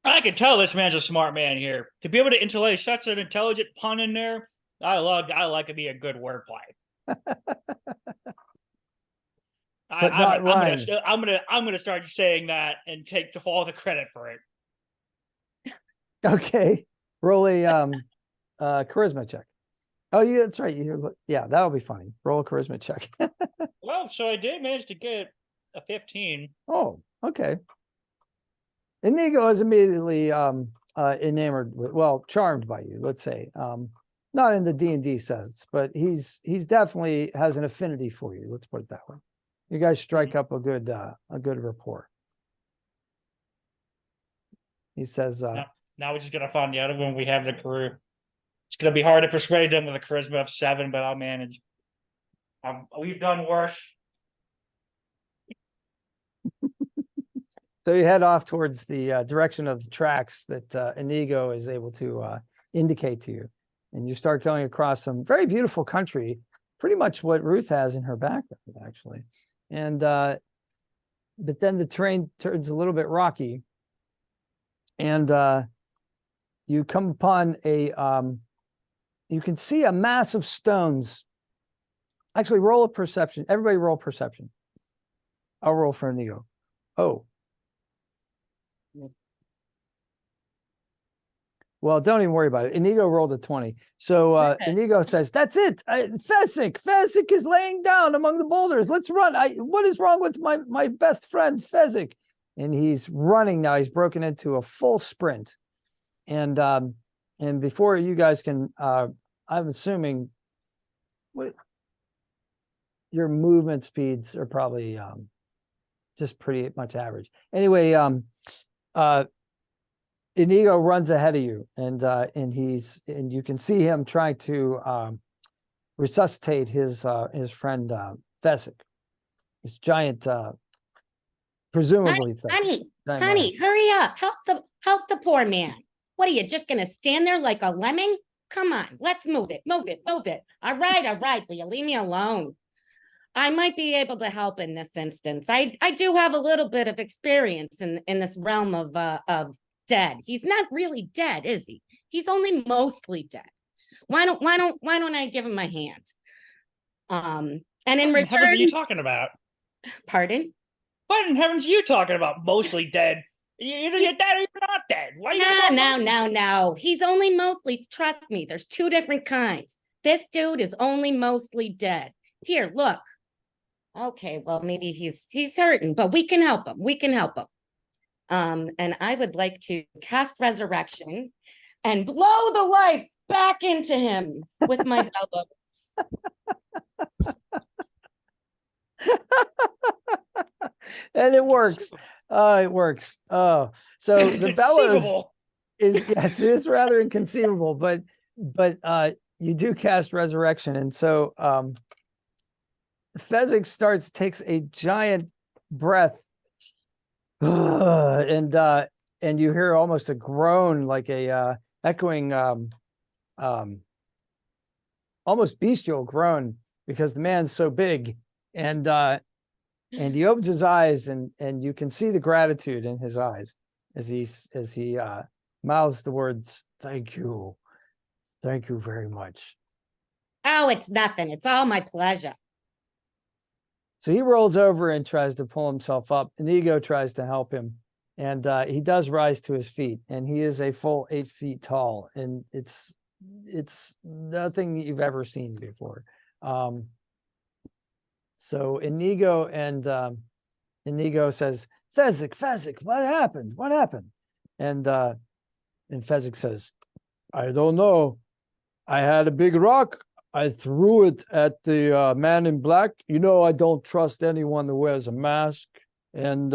I can tell this man's a smart man here. To be able to interlay such an intelligent pun in there, I like to be a good wordplay. I'm gonna start saying that and take all the credit for it. Okay, roll a charisma check. Oh, yeah, that's right. Yeah, that'll be funny. Roll a charisma check. Well, so I did manage to get a 15. Oh, okay. Inigo is immediately enamored with, well, charmed by you, let's say. Not in the D&D sense, but he's definitely has an affinity for you. Let's put it that way. You guys strike up a good rapport. He says, now we're just gonna find out when we have the crew. It's gonna be hard to persuade them with a charisma of 7, but I'll manage. We've done worse. So you head off towards the direction of the tracks that Inigo is able to indicate to you. And you start going across some very beautiful country, pretty much what Ruth has in her background, actually. And but then the terrain turns a little bit rocky. And you come upon you can see a mass of stones. Actually, roll a perception. Everybody roll perception. I'll roll for Inigo. Oh. Well, don't even worry about it. Inigo rolled a 20. So Okay. Inigo says, that's it. Fezzik is laying down among the boulders. Let's run. What is wrong with my best friend, Fezzik? And he's running now. He's broken into a full sprint. And before you guys can, I'm assuming your movement speeds are probably just pretty much average. Anyway, Inigo runs ahead of you, and you can see him trying to resuscitate his friend Fezzik, this giant, presumably Fezzik. Honey, hurry up! Help the poor man. What are you just gonna stand there like a lemming? Come on, let's move it. All right. Will you leave me alone? I might be able to help in this instance. I do have a little bit of experience in this realm of dead. He's not really dead, is he? He's only mostly dead. Why don't I give him a hand? And in What in heavens are return, you talking about? pardon? What in heavens are you talking about? Mostly dead. Either you're dead or you're not dead. Why are you No. He's only mostly, trust me, there's two different kinds. This dude is only mostly dead. Here, look. Okay, well, maybe he's hurting, but we can help him. And I would like to cast resurrection and blow the life back into him with my bellows. And it works. It works. Oh, so the bellows is rather inconceivable, but you do cast resurrection, and so Fezzik takes a giant breath, and you hear almost a groan, like a echoing, almost bestial groan, because the man's so big, and he opens his eyes, and you can see the gratitude in his eyes as he mouths the words, thank you very much. Oh, it's nothing. It's all my pleasure. So he rolls over and tries to pull himself up. Inigo tries to help him, and he does rise to his feet, and he is a full 8 feet tall, and it's nothing that you've ever seen before. So Inigo says, Fezzik, what happened? And Fezzik says, I don't know. I had a big rock. I threw it at the man in black. You know, I don't trust anyone who wears a mask. And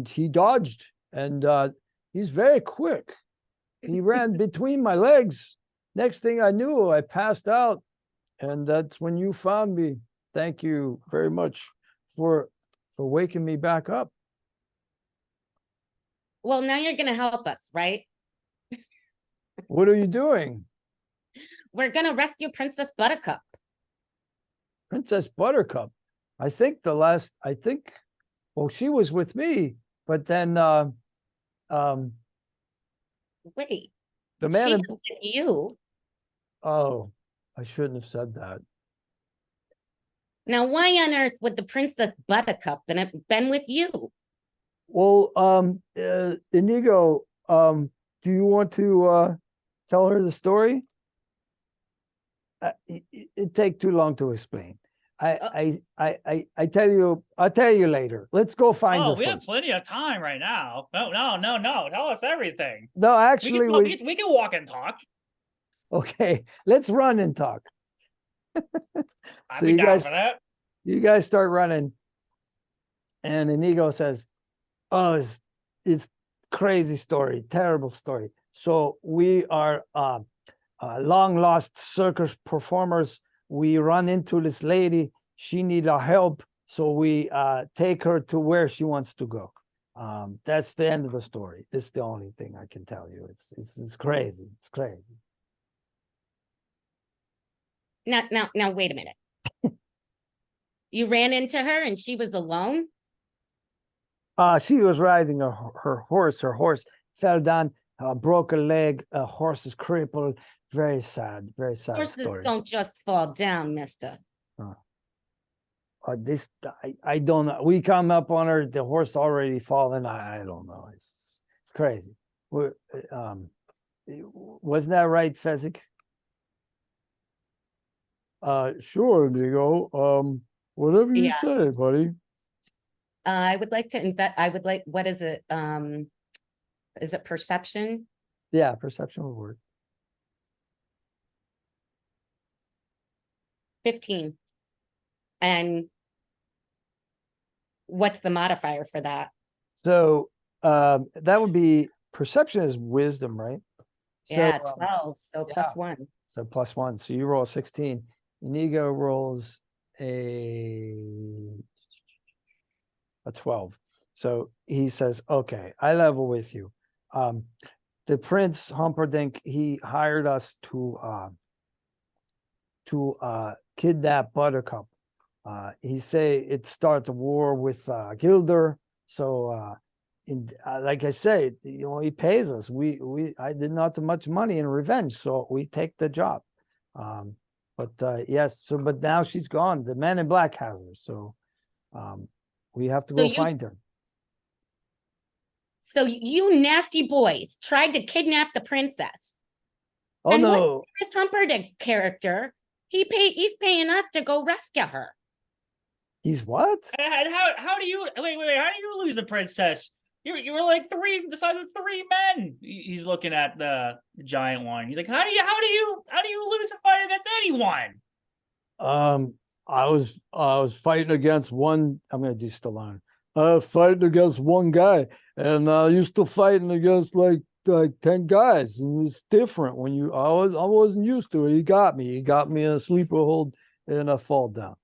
he dodged, and he's very quick. He ran between my legs. Next thing I knew, I passed out, and that's when you found me. Thank you very much for waking me back up. Well, now you're going to help us, right? What are you doing? We're going to rescue Princess Buttercup. Princess Buttercup. I think, well, she was with me, but then Wait. the man she was with you. Oh, I shouldn't have said that. Now, why on earth would the Princess Buttercup been with you? Well, Inigo, do you want to tell her the story? It'd take too long to explain. I'll tell you later. Let's go find her we first. have plenty of time right now. No. Tell us everything. No, actually, we can walk and talk. Okay, let's run and talk. I'd be down for that. You guys start running, and Inigo says, "Oh, it's crazy story, terrible story. So we are long lost circus performers. We run into this lady. She needs our help, so we take her to where she wants to go. That's the end of the story. This is the only thing I can tell you. It's crazy. It's crazy." Now, wait a minute. You ran into her and she was alone? She was riding her horse. Her horse fell down, broke a leg. A horse is crippled. Very sad Horses story. don't just fall down, mister. I don't know. We come up on her. The horse already fallen. I don't know. It's crazy. Wasn't that right, Fezzik? Sure, Inigo. Whatever you Yeah. say, buddy. I would like to invest. I would like, what is it? Is it perception? Yeah, perception will work. 15. And what's the modifier for that? So that would be perception is wisdom, right? So, Yeah, 12. So yeah. plus 1. So +1. So you roll a 16. Inigo rolls a 12. So he says, okay, I level with you. The Prince Humperdinck, he hired us to kidnap Buttercup. He say it start the war with Gilder. So like I say, he pays us. I did not too much money in revenge, so we take the job. But yes, but now she's gone. The man in black has her, so we have to go find her. So you nasty boys tried to kidnap the princess. Oh and no! This Humperdinck character, he's paying us to go rescue her. He's what? And how do you how do you lose a princess? You were like the size of 3 men. He's looking at the giant one. He's like, how do you lose a fight against anyone? I was fighting against one. I'm gonna do Stallone. Fighting against one guy, and used to fighting against like 10 guys. And it's different when I wasn't used to it. He got me in a sleeper hold and I fall down.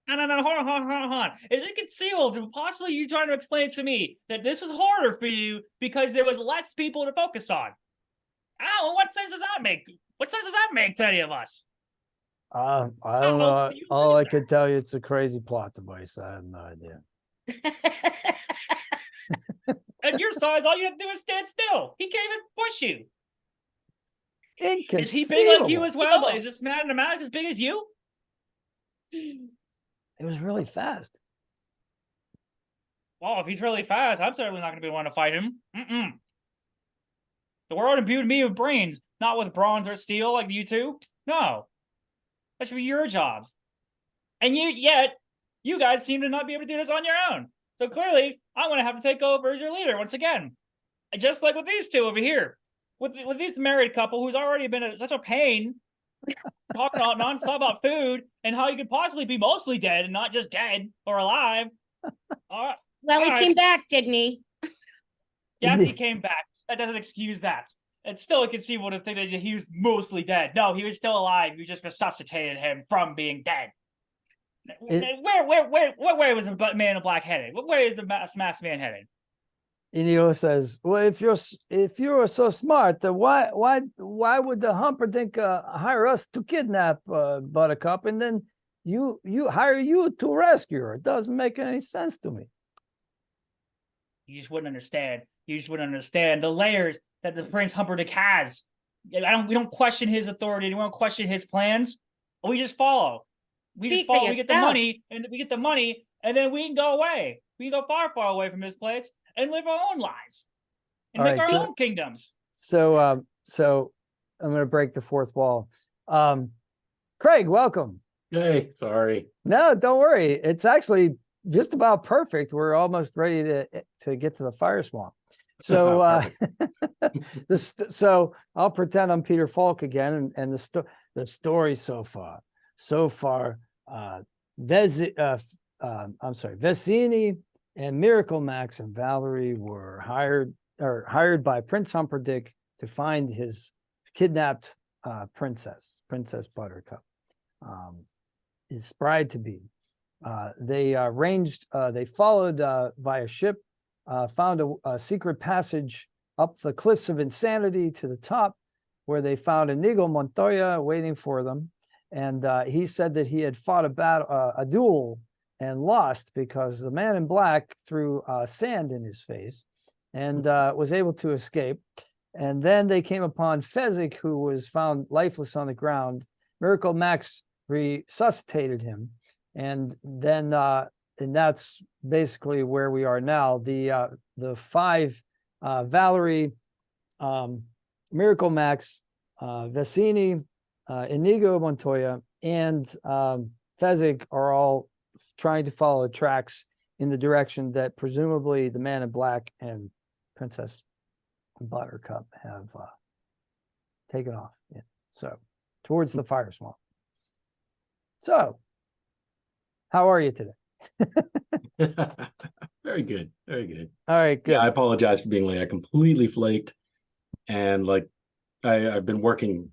No, hold on. Is it concealed? Possibly you trying to explain to me that this was harder for you because there was less people to focus on. Oh, what sense does that make? What sense does that make to any of us? I don't know. All I could tell you, it's a crazy plot device. I have no idea. At your size, all you have to do is stand still. He can't even push you. Inconceivable. Is he big like you as well? Is this man in a mask as big as you? It was really fast. Well, if he's really fast, I'm certainly not going to be one to fight him. The world imbued me with brains, not with bronze or steel like you two. No. That should be your jobs. And yet, you guys seem to not be able to do this on your own. So clearly, I'm going to have to take over as your leader once again. Just like with these two over here. With this married couple who's already been such a pain, talking nonstop about food and how you could possibly be mostly dead and not just dead or alive. Well, he came back, didn't he? Yes, he came back. That doesn't excuse that. It's still inconceivable to think that he was mostly dead. No, he was still alive. You just resuscitated him from being dead. Where was the man in black headed? Where is the masked man headed? Inigo says, "Well, if you're so smart, then why would the Humperdinck hire us to kidnap Buttercup, and then you hire you to rescue her? It doesn't make any sense to me." You just wouldn't understand. You just wouldn't understand the layers that the Prince Humperdinck has. We don't question his authority. We don't question his plans. We just follow. We just follow. We get the money, and then we can go away. We can go far, far away from this place and live our own lives and make our own kingdoms. So I'm going to break the fourth wall. Craig, welcome. Hey, sorry. No, don't worry. It's actually just about perfect. We're almost ready to get to the fire swamp. So so I'll pretend I'm Peter Falk again, and the story so far. Vesini and Miracle Max and Valerie were hired by Prince Humperdinck to find his kidnapped Princess Buttercup, his bride to be. They followed via ship, found a secret passage up the cliffs of insanity to the top, where they found Inigo Montoya waiting for them. And he said that he had fought a duel and lost because the man in black threw sand in his face and was able to escape. And then they came upon Fezzik, who was found lifeless on the ground. Miracle Max resuscitated him. And then and that's basically where we are now. The five, Valerie, Miracle Max, Vecini, Inigo Montoya, and Fezzik are all trying to follow tracks in the direction that presumably the Man in Black and Princess Buttercup have taken off. Yeah. So towards the fire swamp. So how are you today? Very good. Very good. All right, good. Yeah, I apologize for being late. I completely flaked. And like I've been working,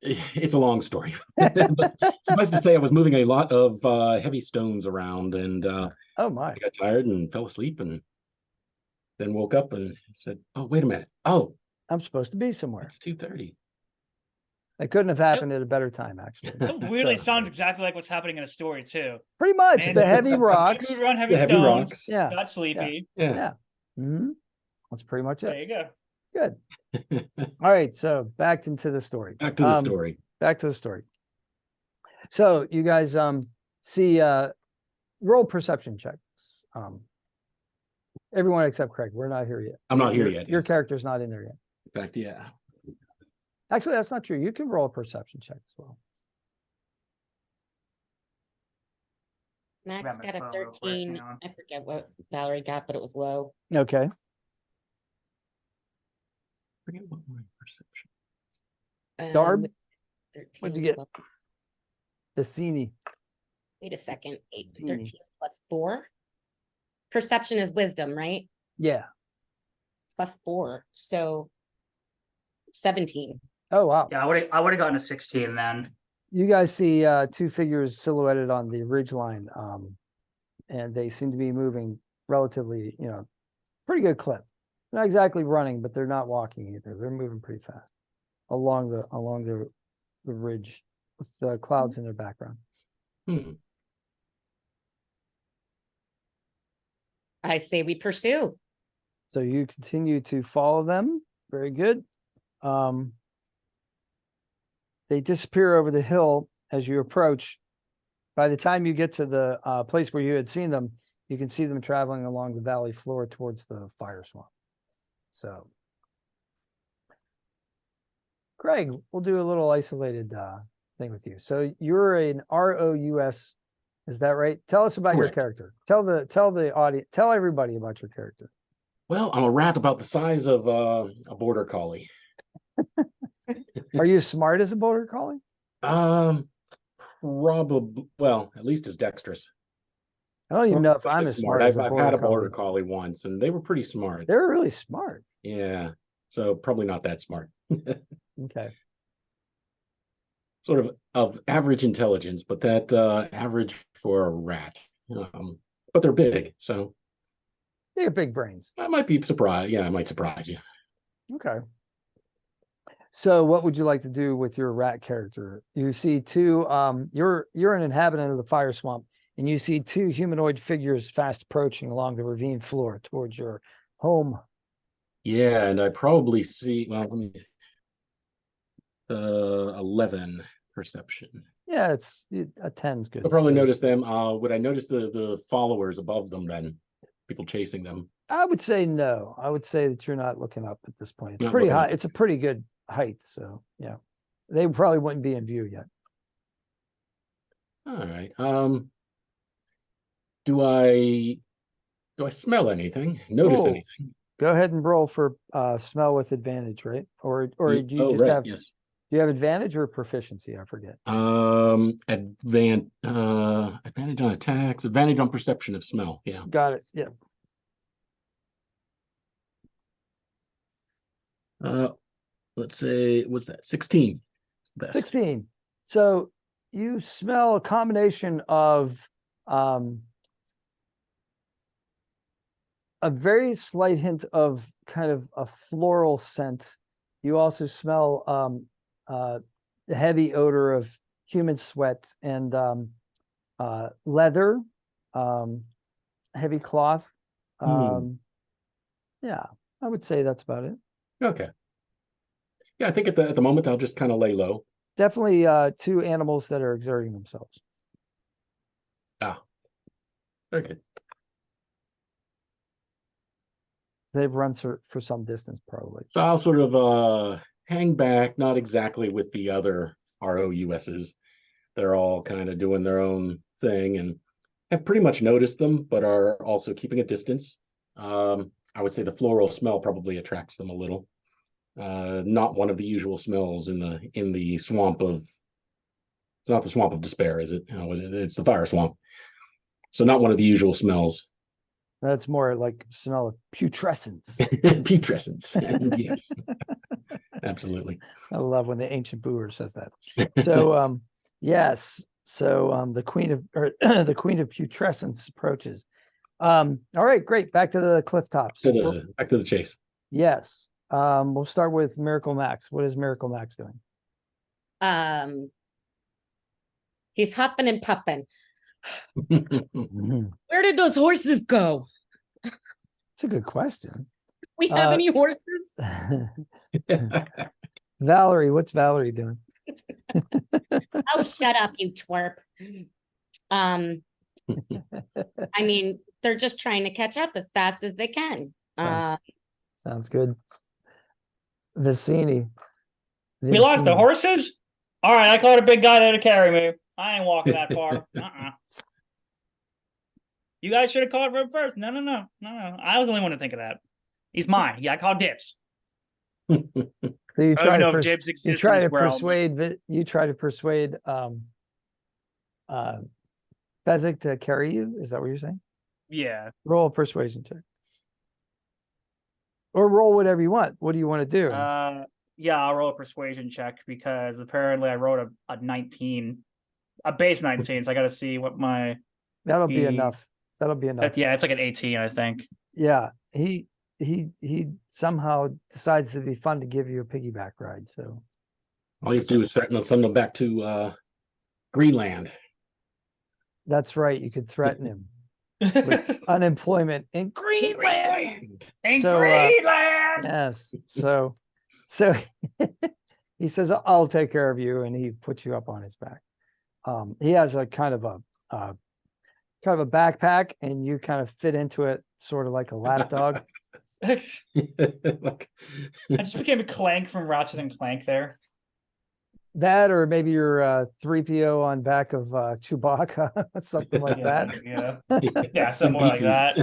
it's a long story. But suffice to say, I was moving a lot of heavy stones around, and Oh my. I got tired and fell asleep, and then woke up and said, "Oh, wait a minute. Oh, I'm supposed to be somewhere. it's 2:30." It couldn't have happened at a better time, actually. It weirdly So, sounds exactly like what's happening in a story too. pretty much Man, the heavy rocks. Moved around heavy The heavy stones. rocks. Yeah. Got sleepy. Yeah. Yeah. Mhm. That's pretty much There it. you go. Good. All right. So back into the story. Back to the story. Back to the story. So you guys see roll perception checks. Everyone except Craig. We're not here yet. I'm not here yet. Your yes. character's not in there yet. In fact, yeah. Actually, that's not true. You can roll a perception check as well. Max Grab my got a phone real quick, 13. hang on. I forget what Valerie got, but it was low. Okay. Forget what my perception. Darb, 13 what'd you get? plus- Vecini. Wait a second. 8, Teeny. 13 plus 4. Perception is wisdom, right? Yeah. Plus 4. So 17. Oh wow. Yeah, I would have gotten a 16 then. You guys see two figures silhouetted on the ridge line, and they seem to be moving relatively, pretty good clip. Not exactly running, but they're not walking either. They're moving pretty fast along the ridge with the clouds in their background. Hmm. I say we pursue. So you continue to follow them. Very good. They disappear over the hill as you approach. By the time you get to the place where you had seen them, you can see them traveling along the valley floor towards the fire swamp. So, Craig, we'll do a little isolated thing with you. So you're an ROUS, is that right? Tell us about Correct. your character. Tell the audience, tell everybody about your character. Well, I'm a rat about the size of a border collie. Are you smart as a border collie? Probably. Well, at least as dexterous. I don't even know if Probably I'm as as smart as a I've border had a collie. border collie once, and they were pretty smart. They're really smart. Yeah, so probably not that smart. Okay. Sort of average intelligence, but that average for a rat. But they're big, so They're big brains. I might be surprised. Yeah, I might surprise you. Okay. So what would you like to do with your rat character? You see two, you're an inhabitant of the fire swamp, and you see two humanoid figures fast approaching along the ravine floor towards your home. Yeah, and I probably see. Well, let me. 11 perception. Yeah, a 10's good. I'll probably So notice them. Would I notice the followers above them then? People chasing them. I would say no. I would say that you're not looking up at this point. It's Not pretty looking high. up. It's a pretty good height. So yeah, they probably wouldn't be in view yet. All right. Do I smell anything? Notice Oh. anything? Go ahead and roll for smell with advantage, right? Or do you Oh, just right, have yes. do you have advantage or proficiency? I forget. Advantage on attacks, advantage on perception of smell. Yeah. Got it. Yeah. Let's say, what's that? 16. It's the best. 16. So you smell a combination of a very slight hint of kind of a floral scent. You also smell the heavy odor of human sweat and leather, heavy cloth. Yeah, I would say that's about it. Okay. Yeah, I think at the moment I'll just kind of lay low. Definitely two animals that are exerting themselves. Ah, very good. They've run for some distance, probably. So I'll sort of hang back, not exactly with the other ROUSs. They're all kind of doing their own thing and have pretty much noticed them, but are also keeping a distance. I would say the floral smell probably attracts them a little. Not one of the usual smells in the swamp of. It's not the swamp of despair, is it? No, it's the fire swamp. So not one of the usual smells. That's more like smell of putrescence. Putrescence. Yes. Absolutely. I love when the ancient Boer says that. So yes. So the queen of the queen of putrescence approaches. All right, great. Back to the cliff tops. Back to the chase. Yes. We'll start with Miracle Max. What is Miracle Max doing? He's huffing and puffing. Mhm. Where did those horses go? It's a good question. We have any horses? Valerie, what's Valerie doing? Oh, shut up, you twerp. I mean, they're just trying to catch up as fast as they can. Sounds good. Vicini. We lost the horses? All right, I called a big guy there to carry me. I ain't walking that far. You guys should have called for him first. No. I was the only one to think of that. He's mine. Yeah, I called dibs. So you I try don't know to if dibs exist you try in to this world. persuade Fezzik to carry you. Is that what you're saying? Yeah. Roll a persuasion check. Or roll whatever you want. What do you want to do? Yeah, I'll roll a persuasion check because apparently I wrote a 19, a base 19. So I got to see what my. That'll be enough. That'll be enough. Yeah, it's like an 18, I think. Yeah, he somehow decides to be fun to give you a piggyback ride. So all you have to do is send them back to Greenland. That's right. You could threaten him with unemployment in Greenland. Greenland. Yes. So he says, "I'll take care of you," and he puts you up on his back. He has a kind of a backpack, and you kind of fit into it, sort of like a lapdog. I just became a Clank from Ratchet and Clank there. That, or maybe you're 3PO on back of Chewbacca, something like that. Yeah, something more like that.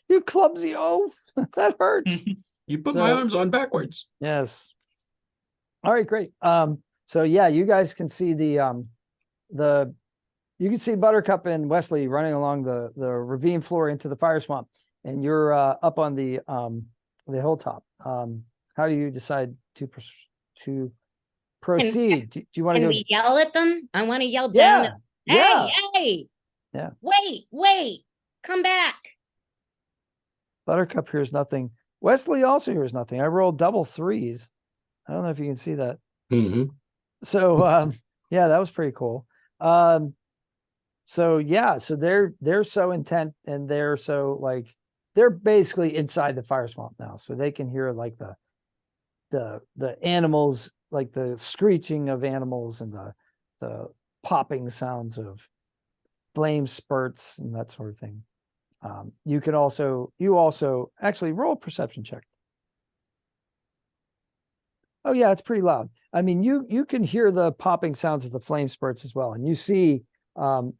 You clumsy oaf! That hurts. You put my arms on backwards. Yes. All right, great. So yeah, you guys can see you can see Buttercup and Wesley running along the ravine floor into the fire swamp, and you're up on the hilltop. How do you decide to proceed? Do you want to Can go? we yell at them? I want to yell down. Yeah. Hey! Yeah. Wait! Come back! Buttercup hears nothing. Wesley also hears nothing. I rolled double threes. I don't know if you can see that. Mm-hmm. So yeah, that was pretty cool. So they're so intent, and they're so like they're basically inside the fire swamp now, so they can hear like the animals, like the screeching of animals and the popping sounds of flame spurts and that sort of thing. You also actually roll a perception check. Oh yeah, it's pretty loud. I mean, you can hear the popping sounds of the flame spurts as well, and you see now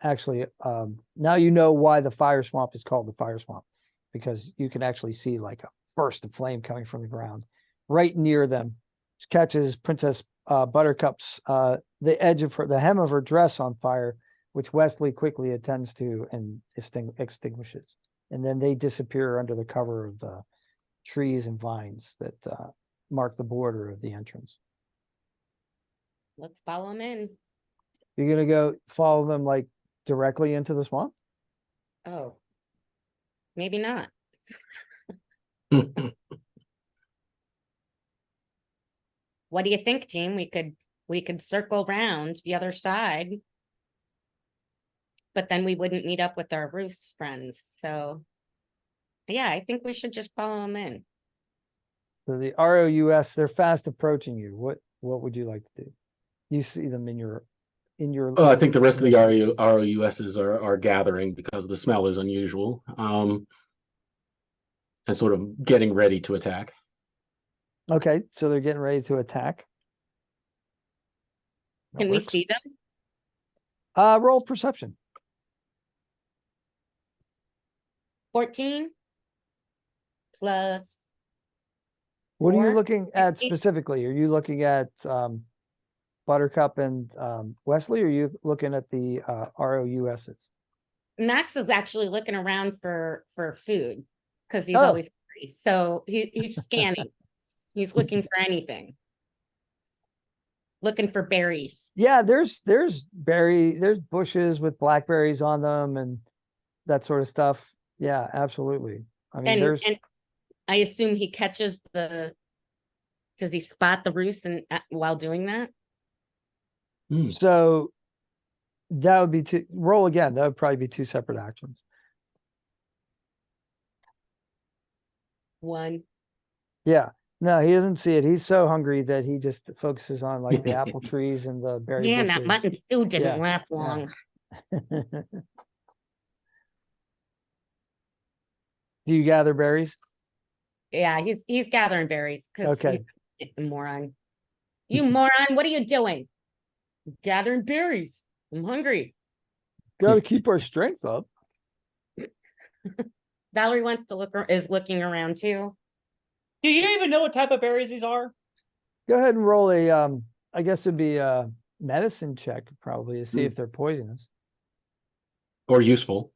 you know why the fire swamp is called the fire swamp, because you can actually see like a burst of flame coming from the ground right near them, which catches Princess Buttercup's the hem of her dress on fire, which Wesley quickly attends to and extinguishes, and then they disappear under the cover of the trees and vines that mark the border of the entrance. Let's follow them in. You're gonna go follow them like directly into the swamp? Oh, maybe not. What do you think, team? We could circle round the other side, but then we wouldn't meet up with our Roos friends. So yeah, I think we should just follow them in. So the ROUS, they're fast approaching you. What would you like to do? You see them in your in your? Oh, I think the rest of the mission? ROUSs are gathering because the smell is unusual, and sort of getting ready to attack. Okay, so they're getting ready to attack. That Can we works. see them? Roll perception. 14 plus What are you 4, looking at 16. specifically? Are you looking at Buttercup and Wesley, or are you looking at the ROUSs? Max is actually looking around for food because he's Oh. always hungry. So he's scanning. He's looking for anything. Looking for berries. Yeah, there's bushes with blackberries on them and that sort of stuff. Yeah, absolutely. I mean, there's And I assume he catches does he spot the roost and while doing that? so that would be roll again. That would probably be 2 separate actions. 1. Yeah. No, he doesn't see it. He's so hungry that he just focuses on like the apple trees and the berry Man, that bushes. mutton stew didn't Yeah, last yeah. long. Do you gather berries? Yeah, he's gathering berries because Okay. moron. You moron, what are you doing? Gathering berries. I'm hungry. Got to keep our strength up. Valerie wants to is looking around too. Do you even know what type of berries these are? Go ahead and roll a I guess it'd be a medicine check probably to see if they're poisonous Or useful.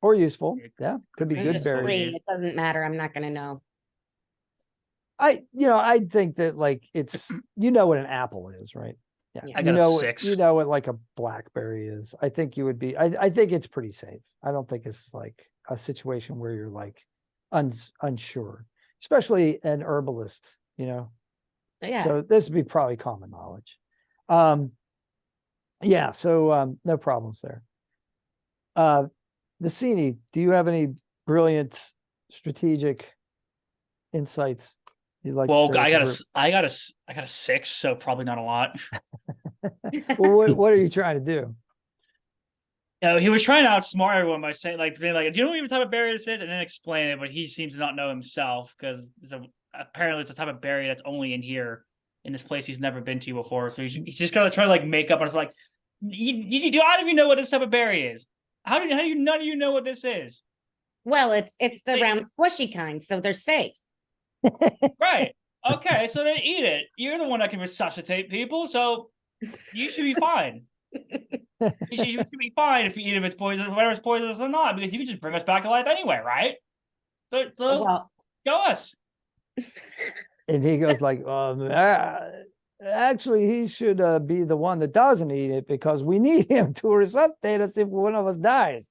or useful. Yeah, could be I'm good just berries. free. It doesn't matter. I'm not gonna know. I think that like it's what an apple is, right? Yeah. Yeah. I got a 6. You know what like a blackberry is. I think you would be I think it's pretty safe. I don't think it's like a situation where you're like unsure, especially an herbalist, Yeah. So this would be probably common knowledge. Yeah, so no problems there. Vicini, do you have any brilliant strategic insights you'd like Well, to share? I got a 6, so probably not a lot. Well, what are you trying to do? He was trying to outsmart everyone by saying, being like, do you know what even type of berry this is? And then explain it, but he seems to not know himself because apparently it's a type of berry that's only in here, in this place he's never been to before. So he's just gonna try to like make up on it's like, I don't even know what this type of berry is. How do none of you know what this is? Well, it's the round squishy kind, so they're safe. Right. Okay, so then eat it. You're the one that can resuscitate people, so you should be fine. You should be fine if you eat if it's poisonous, whether it's poisonous or not, because you can just bring us back to life anyway, right? So Well, show us. And he goes like, actually, he should be the one that doesn't eat it because we need him to resuscitate us if one of us dies.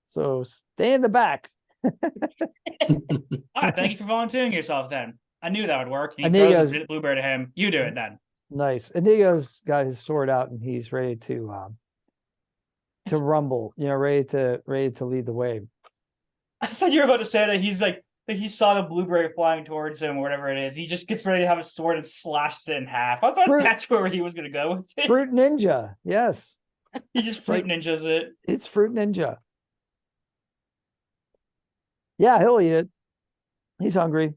So stay in the back. All right, thank you for volunteering yourself then. I knew that would work. He And throws the blueberry to him. You do it then. Nice. Inigo's got his sword out and he's ready to rumble, ready to lead the way. I thought you were about to say that he's like that he saw the blueberry flying towards him or whatever it is. He just gets ready to have a sword and slashes it in half. I thought that's where he was gonna go with it. Fruit Ninja, yes. He just fruit ninjas it. It's Fruit Ninja. Yeah, he'll eat it. He's hungry.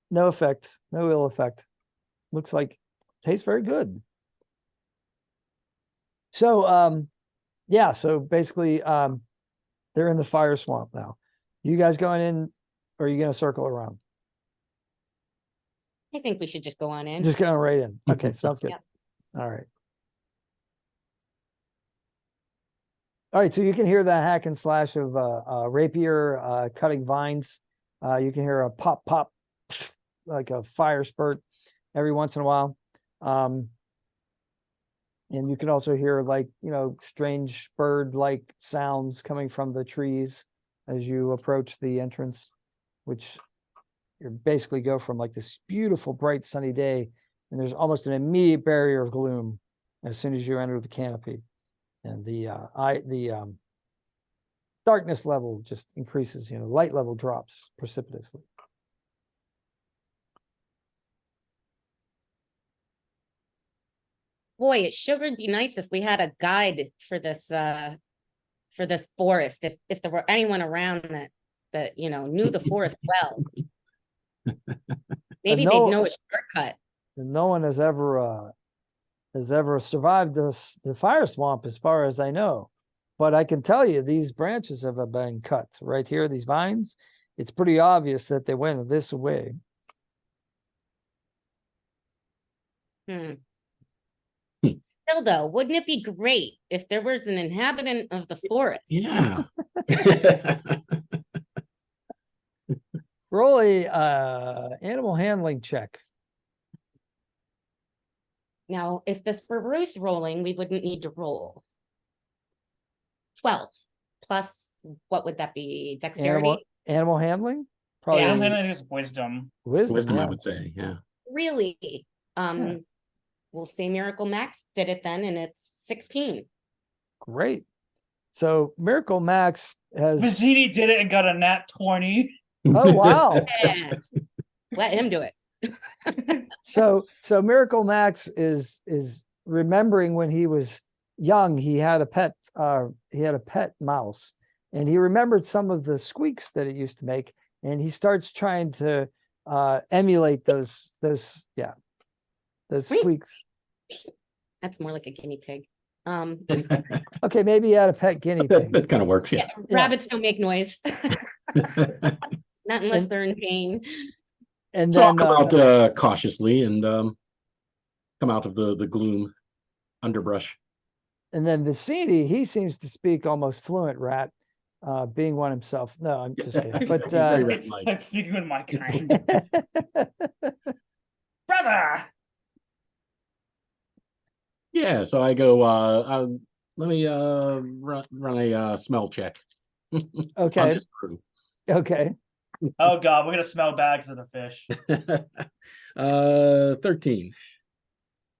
No effect, no ill effect. Looks like tastes very good. So yeah, so basically they're in the fire swamp now. You guys going in or are you gonna circle around? I think we should just go on in. Just going right in. Okay, sounds good. Yep. All right. All right, so you can hear the hack and slash of rapier cutting vines. You can hear a pop, pop, like a fire spurt every once in a while. And you can also hear like, strange bird-like sounds coming from the trees as you approach the entrance, which you basically go from like this beautiful, bright, sunny day, and there's almost an immediate barrier of gloom as soon as you enter the canopy. And the darkness level just increases, light level drops precipitously. Boy, it sure would be nice if we had a guide for this forest. If there were anyone around that knew the forest well, maybe they'd know a shortcut. No one has ever survived the fire swamp, as far as I know. But I can tell you, these branches have been cut right here. These vines. It's pretty obvious that they went this way. Still, though, wouldn't it be great if there was an inhabitant of the forest? Yeah. Roll a animal handling check. Now, if this were Ruth rolling, we wouldn't need to roll. 12 plus, what would that be? Dexterity? Animal handling? Probably. Yeah, I think it's wisdom. Wisdom, yeah. I would say. Yeah. Really? Yeah. We'll say Miracle Max did it then, and it's 16. Great. So Miracle Max has. Vizzini did it and got a nat 20. Oh wow! Yeah. Let him do it. So Miracle Max is remembering when he was young, he had a pet mouse, and he remembered some of the squeaks that it used to make, and he starts trying to emulate those squeaks. That's more like a guinea pig. Okay, maybe he had a pet guinea pig. That kind of works. Yeah. Rabbits don't make noise. Not unless they're in pain. And So then I'll come out cautiously and come out of the gloom underbrush. and then Vicini, he seems to speak almost fluent rat, being one himself. No, I'm just kidding. But Very rat-like. I'm speaking with my kind. Brother! Yeah, so I go, let me run a smell check. On okay, this crew. okay. Oh god, we're gonna smell bad because of the fish. 13.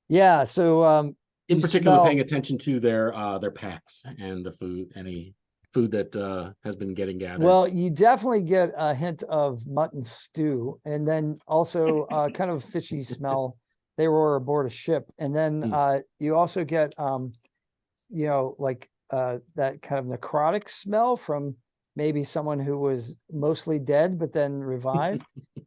Yeah, so In you particular, smell- paying attention to their packs and the food, any food that has been getting gathered. well, you definitely get a hint of mutton stew, and then also kind of fishy smell. They were aboard a ship, and then you also get like that kind of necrotic smell from maybe someone who was mostly dead but then revived,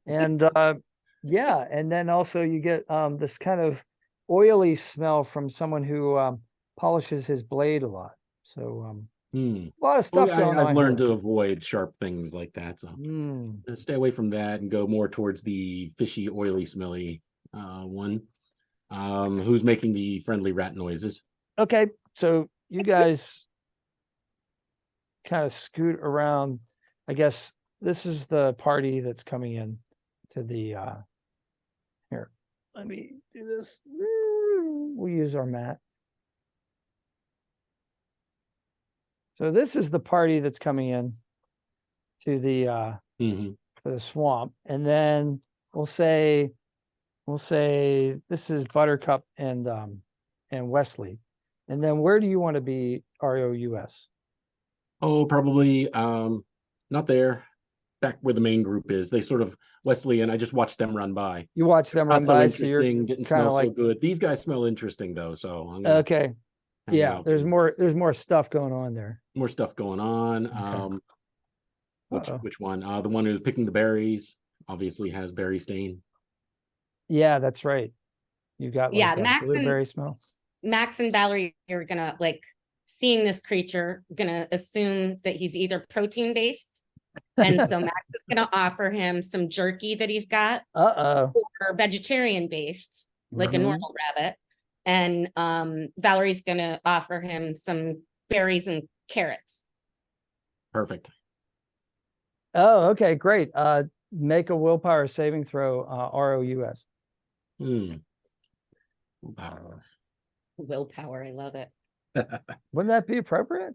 and and then also you get this kind of oily smell from someone who polishes his blade a lot. So a lot of stuff going on. I've learned here. to avoid sharp things like that, so stay away from that and go more towards the fishy, oily, smelly one. Who's making the friendly rat noises? Okay, so you guys kind of scoot around. I guess this is the party that's coming in to the here. Let me do this. We'll use our mat. So this is the party that's coming in to the to the swamp, and then we'll say this is Buttercup and Wesley, and then where do you want to be, ROUS? Oh, probably not there. Back where the main group is. They sort of Wesley and I just watched them run by. You watch them run Not so by, so you're interesting. Didn't kinda smell so like- good. These guys smell interesting though, so I'm gonna okay. hang Yeah, out there's and more stuff going on there. more stuff going on. Okay. Which one? The one who's picking the berries obviously has berry stain. Yeah, that's right. You got Yeah, like a Max and- blueberry smell. Max and Valerie are gonna seeing this creature, gonna assume that he's either protein based. And so Max is gonna offer him some jerky that he's got, Uh-oh. or vegetarian based, like Mhm. a normal rabbit. And Valerie's gonna offer him some berries and carrots. Perfect. Oh, okay, great. Make a willpower saving throw, ROUS. Willpower, I love it. Wouldn't that be appropriate?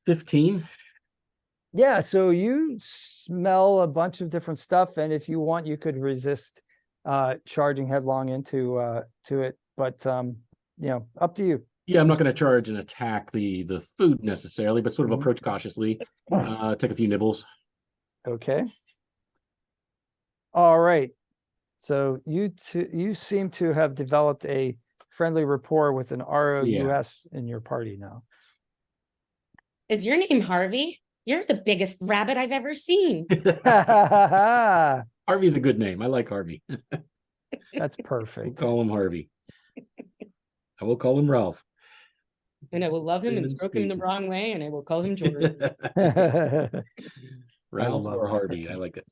15. Yeah, so you smell a bunch of different stuff, and if you want, you could resist charging headlong into to it, but up to you. Yeah, I'm not going to charge and attack the food necessarily, but sort of Mhm. approach cautiously. Take a few nibbles. Okay. All right. So you seem to have developed a friendly rapport with an Yeah. ROUS in your party now. Is your name Harvey? You're the biggest rabbit I've ever seen. Harvey's a good name. I like Harvey. That's We'll perfect. call him Harvey. I will call him Ralph. And I will love him and Raymond stroke him the Spacey. wrong way, and I will call him George. Ralph love or that Harvey. I cartoon. like it.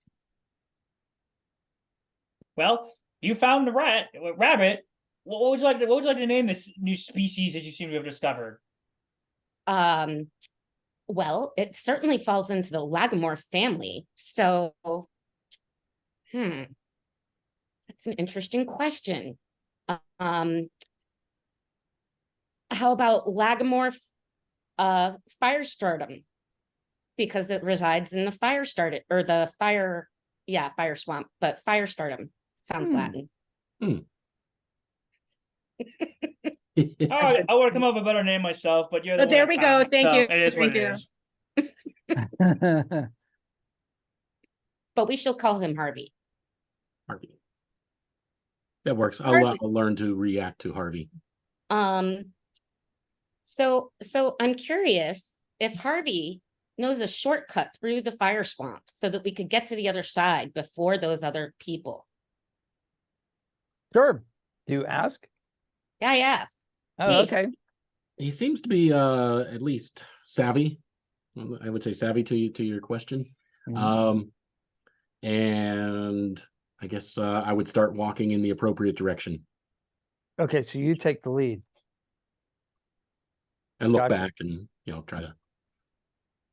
Well, you found the rabbit. What would you like? What would you like to name this new species that you seem to have discovered? Well, it certainly falls into the lagomorph family. So, that's an interesting question. How about lagomorph firestartum? Because it resides in the fire swamp, but firestartum sounds Latin. Oh, I would have come up with a better name myself, but you're the But one there that we found go. it, Thank so you. It is what Thank it you. is. But we shall call him Harvey. Harvey. That works. Harvey. I'll learn to react to Harvey. So I'm curious if Harvey knows a shortcut through the fire swamp so that we could get to the other side before those other people. Sure. Do you ask? Yeah, I asked. Oh, Yeah. okay. He seems to be at least savvy. I would say savvy to your question. Mhm. And I guess I would start walking in the appropriate direction Okay, so you take the lead. and look Gotcha. back and try to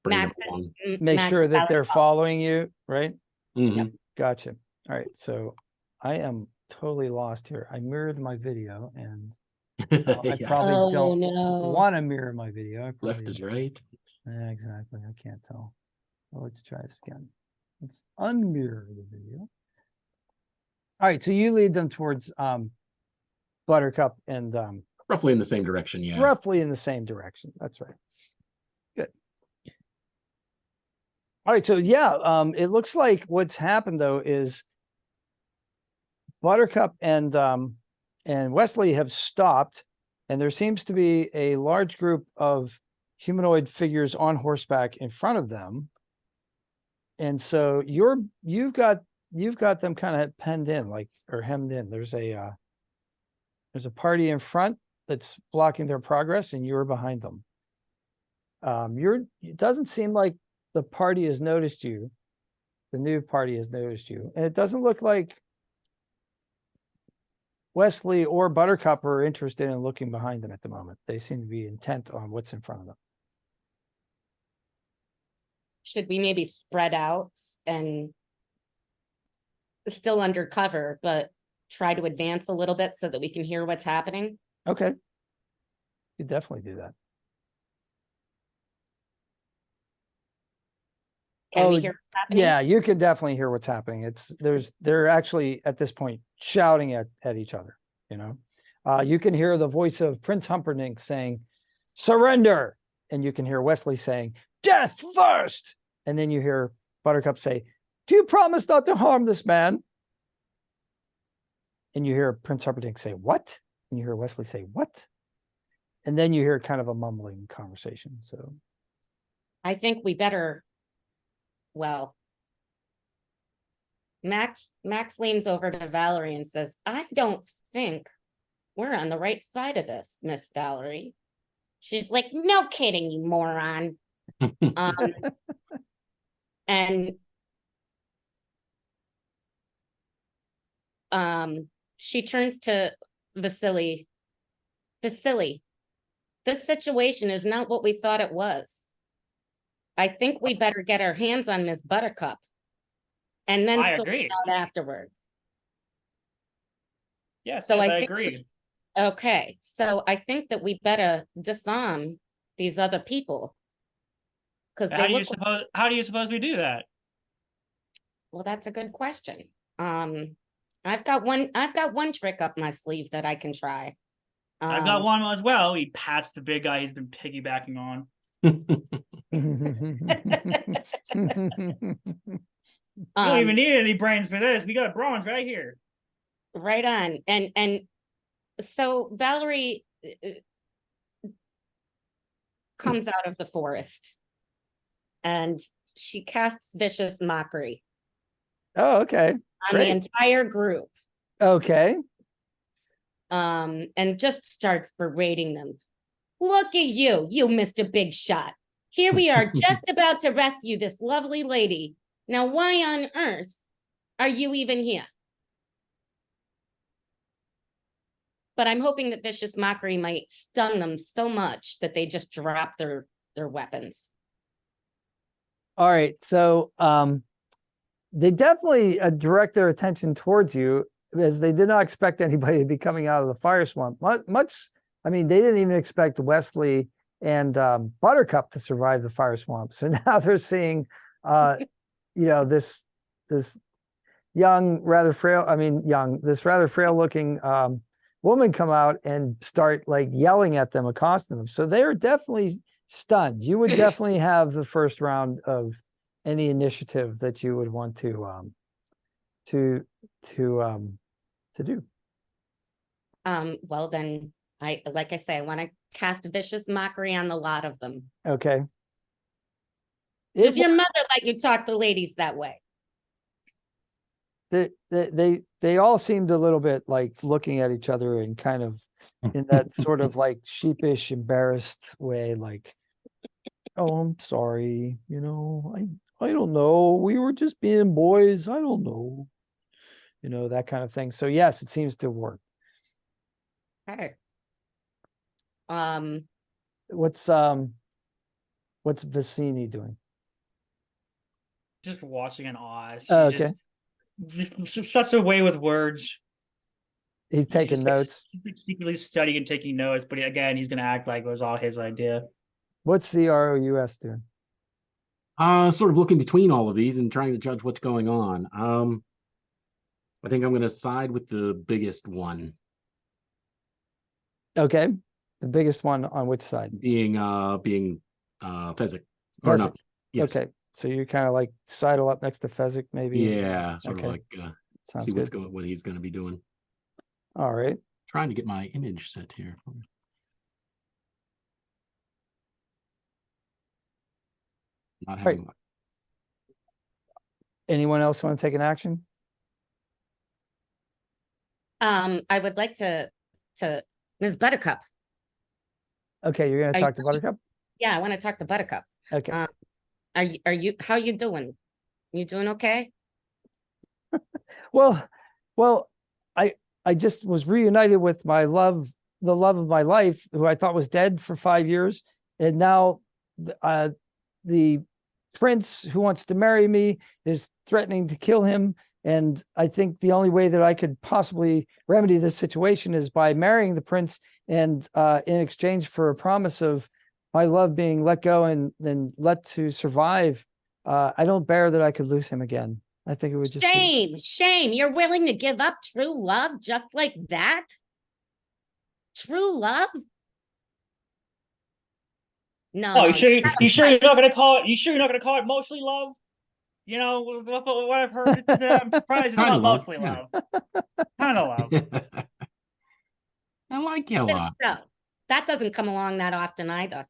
bring Max, them along. Make Max sure that Valley they're Pop. following you, right? Mhm. Gotcha. All right, so I am totally lost here. I mirrored my video, and I Yeah, probably Oh, don't no. want to mirror my video. I left probably, is right. yeah, exactly. I can't tell. Well, let's try this again. Let's unmirror the video. All right, so you lead them towards Buttercup and Roughly in the same direction, yeah. roughly in the same direction. That's right. Good. All right, so yeah, it looks like what's happened though is Buttercup and Wesley have stopped, and there seems to be a large group of humanoid figures on horseback in front of them. And so you've got them kind of penned in, like, or hemmed in. There's a party in front that's blocking their progress, and you're behind them. It doesn't seem like the party has noticed you. The new party has noticed you, and it doesn't look like Wesley or Buttercup are interested in looking behind them at the moment. They seem to be intent on what's in front of them. Should we maybe spread out and still undercover, but try to advance a little bit so that we can hear what's happening? Okay. You definitely do that. Can Oh, we hear what's happening? Yeah, you can definitely hear what's happening. They're actually at this point shouting at each other, You can hear the voice of Prince Humperdinck saying, "Surrender." And you can hear Wesley saying, "Death first." And then you hear Buttercup say, "Do you promise not to harm this man?" And you hear Prince Humperdinck say, "What?" And you hear Wesley say, "What?" And then you hear kind of a mumbling conversation. So I think we better, well, Max leans over to Valerie and says, "I don't think we're on the right side of this, Miss Valerie." She's like, "No kidding, you moron." And she turns to Vasily. "Vasily, this situation is not what we thought it was. I think we better get our hands on Miss Buttercup and then I sort agree. it out afterward." Yes, So yes, I I think- agree. Okay, so I think that we better disarm these other people because How they do you look. suppose we do that? Well, that's a good question. I've got one trick up my sleeve that I can try. I've got one as well. He pats the big guy he's been piggybacking on. We don't even need any brains for this. We got bronze right here. Right on. And So Valerie comes out of the forest and she casts vicious mockery Oh, okay. on the Great. entire group. Okay. And just starts berating them. Look at you, Mr. Big Shot. Here we are just about to rescue this lovely lady. Now, why on earth are you even here? But I'm hoping that vicious mockery might stun them so much that they just drop their weapons. All right. So they definitely direct their attention towards you, as they did not expect anybody to be coming out of the fire swamp. I mean, they didn't even expect Wesley and Buttercup to survive the fire swamp. So now they're seeing, this rather frail looking woman come out and start like yelling at them, accosting them. So they're definitely stunned. You would definitely have the first round of any initiative that you would want to do. Well then, I want to cast vicious mockery on the lot of them. Okay. Does your mother let you talk to ladies that way? They all seemed a little bit like looking at each other and kind of in that sort of like sheepish, embarrassed way, like, oh, I'm sorry, I don't know. We were just being boys. I don't know. That kind of thing. So yes, it seems to work. Okay. What's Vicini doing? Just watching in awe. Okay. Just such a way with words. He's taking notes. He's secretly studying and taking notes, but again, he's gonna act like it was all his idea. What's the ROUS doing? Sort of looking between all of these and trying to judge what's going on. I think I'm going to side with the biggest one. Okay. The biggest one on which side? Being Fezzik. Or Fezzik. not. Yes. Okay. So you kind of like sidle up next to Fezzik, maybe? Yeah. Sort Okay. of like Sounds see good. what he's going to be doing. All right. Trying to get my image set here. Not having luck. Anyone else want to take an action? I would like to Ms. Buttercup. Okay, you're going to talk to Buttercup? Yeah, I want to talk to Buttercup. Okay. How you doing? You doing okay? Well, I just was reunited with the love of my life, who I thought was dead for 5 years. And now the prince who wants to marry me is threatening to kill him. And I think the only way that I could possibly remedy this situation is by marrying the prince, and in exchange for a promise of my love being let go and then let to survive. I don't bear that I could lose him again. I think it would just shame. You're willing to give up true love just like that? True love? No. Oh, you sure you're not gonna call it mostly love? What I've heard, I'm surprised it's not mostly love. Kind of love. I like you a lot. No, that doesn't come along that often either.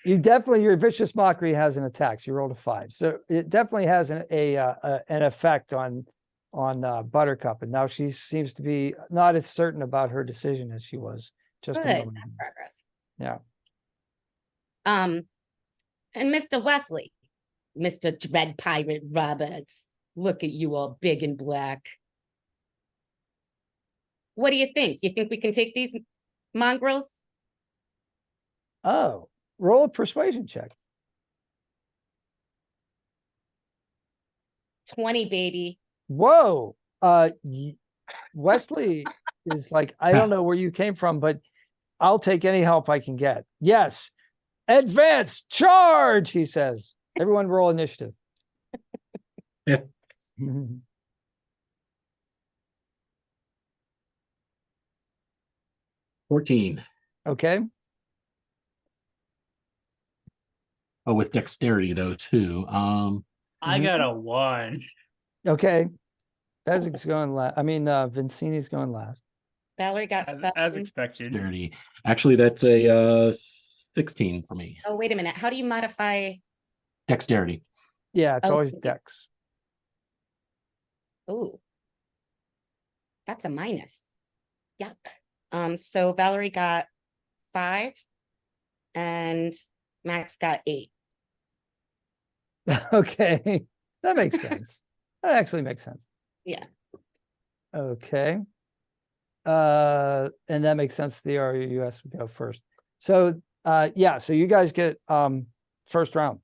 Your vicious mockery has an attack. She rolled a 5, so it definitely has an effect on Buttercup, and now she seems to be not as certain about her decision as she was just a moment ago. Progress. Yeah. And Mr. Wesley, Mr. Dread Pirate Roberts, look at you all big and black. What do you think? You think we can take these mongrels? Oh, roll a persuasion check. 20, baby. Whoa. Wesley is like, I don't know where you came from, but I'll take any help I can get. Yes. Advance, charge, he says. Everyone roll initiative. Yeah. 14. Okay. Oh, with dexterity though too. I got a 1. Okay. Bezik's going last. I mean, Vincini's going last. Valerie got As 7. expected. Dexterity. Actually, that's a 16 for me. Oh, wait a minute. How do you modify? Dexterity. Yeah, it's Oh, always okay. Dex. Oh, that's a minus. Yuck. So Valerie got 5 and Max got 8. Okay, that makes sense. That actually makes sense. Yeah. Okay. And that makes sense. The RUS would go first. So yeah, so you guys get first round.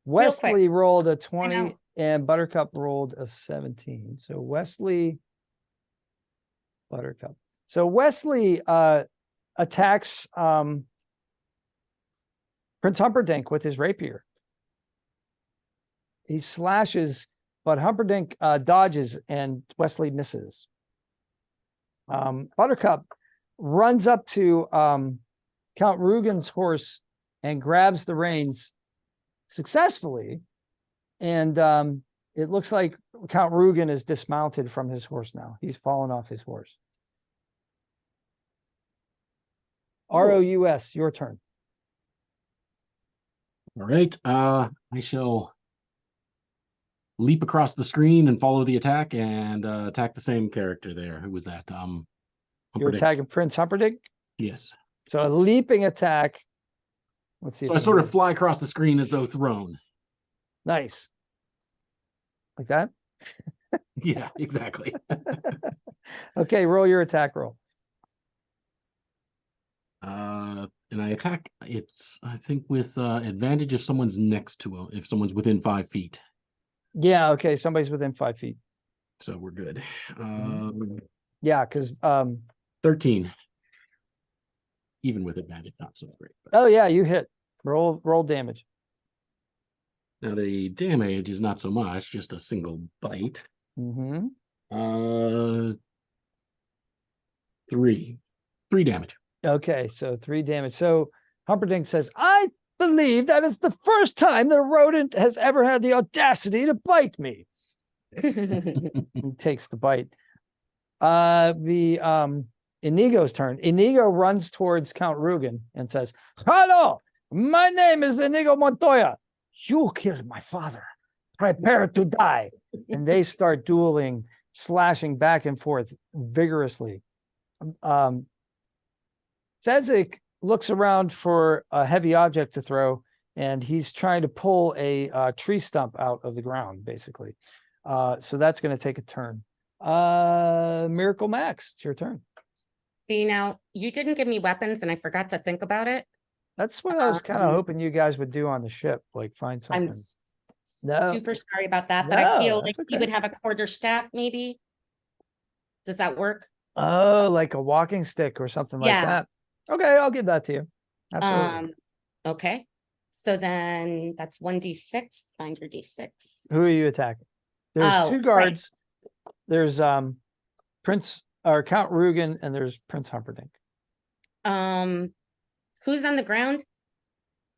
Wesley rolled a 20 and Buttercup rolled a 17. So Wesley, Buttercup. So Wesley attacks Prince Humperdinck with his rapier. He slashes, but Humperdinck dodges and Wesley misses. Buttercup runs up to Count Rugen's horse and grabs the reins successfully. And it looks like Count Rugen is dismounted from his horse now. He's fallen off his horse. ROUS, your turn. All right. I shall leap across the screen and follow the attack and attack the same character there. Who was that? You're Humperdinck. attacking Prince Humperdinck. Yes. So a leaping attack. Let's see. So if I sort of can- fly across the screen as though thrown. Nice. Like that? Yeah, exactly. Okay, roll your attack roll. And I attack. It's I think with advantage if someone's next to him, if someone's within 5 feet. Yeah, okay. Somebody's within 5 feet. So we're good. Yeah, because 13. Even with advantage, not so great. But oh yeah, you hit. Roll damage. now the damage is not so much, just a single bite. Mm-hmm. 3 damage. Okay, so 3 damage. So Humperdinck says, I believe that is the first time the rodent has ever had the audacity to bite me. He takes the bite. Inigo's turn. Inigo runs towards Count Rugen and says, hello, my name is Inigo Montoya. You killed my father. Prepare to die. And they start dueling, slashing back and forth vigorously. Zezik looks around for a heavy object to throw, and he's trying to pull a tree stump out of the ground, basically. So that's going to take a turn. Miracle Max, it's your turn. See, now you didn't give me weapons and I forgot to think about it. That's what I was kind of hoping you guys would do on the ship, like find I'm something. No, super sorry about that, but I No, feel like that's we okay. would have a quarterstaff maybe. Does that work? oh, like a walking stick or something like Yeah. that. Okay, I'll give that to you. Absolutely. Okay. So then that's 1d6. Find your d6. Who are you attacking? There's Oh, 2 right. guards. There's Prince or Count Rugen, and there's Prince Humperdinck. Who's on the ground?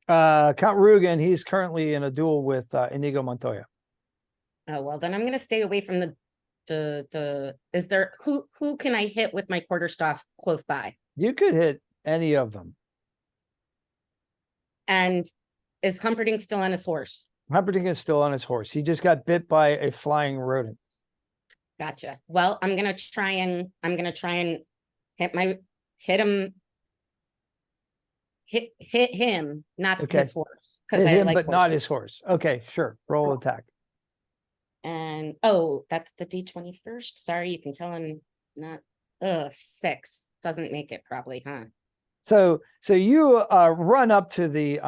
Count Rugen, he's currently in a duel with Inigo Montoya. Oh, well, then I'm gonna stay away from the is there who can I hit with my quarterstaff close by? You could hit any of them. And is Humperdinck still on his horse? Humperdinck is still on his horse. He just got bit by a flying rodent. Gotcha. Well, I'm gonna try and hit him, not Okay. his horse. Because Hit I him, like but not his horses. horse. Okay, sure. Roll attack. And that's the D20 first. Sorry, you can tell I'm not 6. Doesn't make it probably, huh? So you run up to the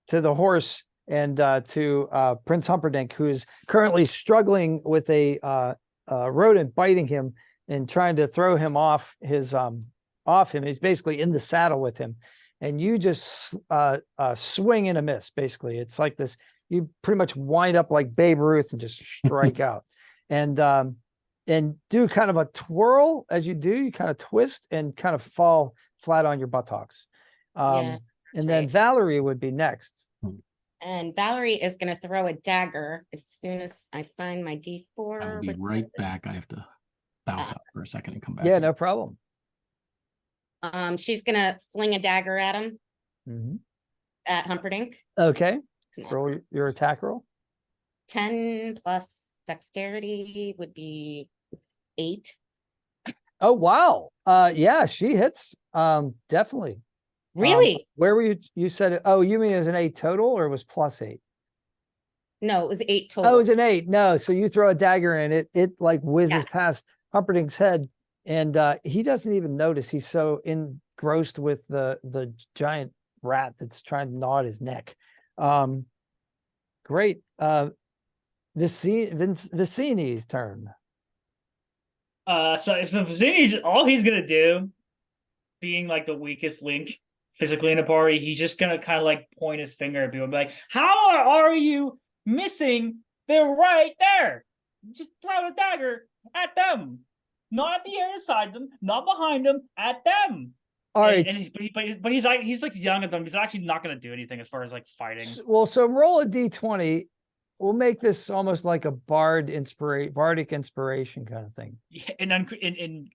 horse and to Prince Humperdinck, who is currently struggling with a rodent biting him and trying to throw him off him. He's basically in the saddle with him, and you just swing and a miss. Basically, it's like this. You pretty much wind up like Babe Ruth and just strike out, and do kind of a twirl as you do. You kind of twist and kind of fall flat on your buttocks. Yeah, And then right. Valerie would be next. And Valerie is going to throw a dagger as soon as I find my I'll D4. be right back. I have to bounce out for a second and come back. Yeah, in. no problem. She's going to fling a dagger at him, Mhm. at Humperdinck. Okay, Come on. roll your attack roll. 10 plus dexterity would be 8. Oh wow. Yeah, she hits. Definitely. Really? Where were you? You said it. Oh, you mean it was an 8 total or it was +8? No, it was 8 Oh, total. it was an 8. No, so you throw a dagger and it like whizzes Yeah. past Humperdinck's head, and he doesn't even notice. He's so engrossed with the giant rat that's trying to gnaw at his neck. Great. Vicini's turn. So Vizzini's all he's gonna do, being like the weakest link physically in a party, he's just gonna kind of like point his finger at people and be like, "How are you missing? They're right there. Just throw a dagger at them, not at the air beside them, not behind them, at them." All right. But he's like young at them. He's actually not gonna do anything as far as like fighting. Well, so roll a d20. We'll make this almost like a bardic inspiration kind of thing. Yeah, in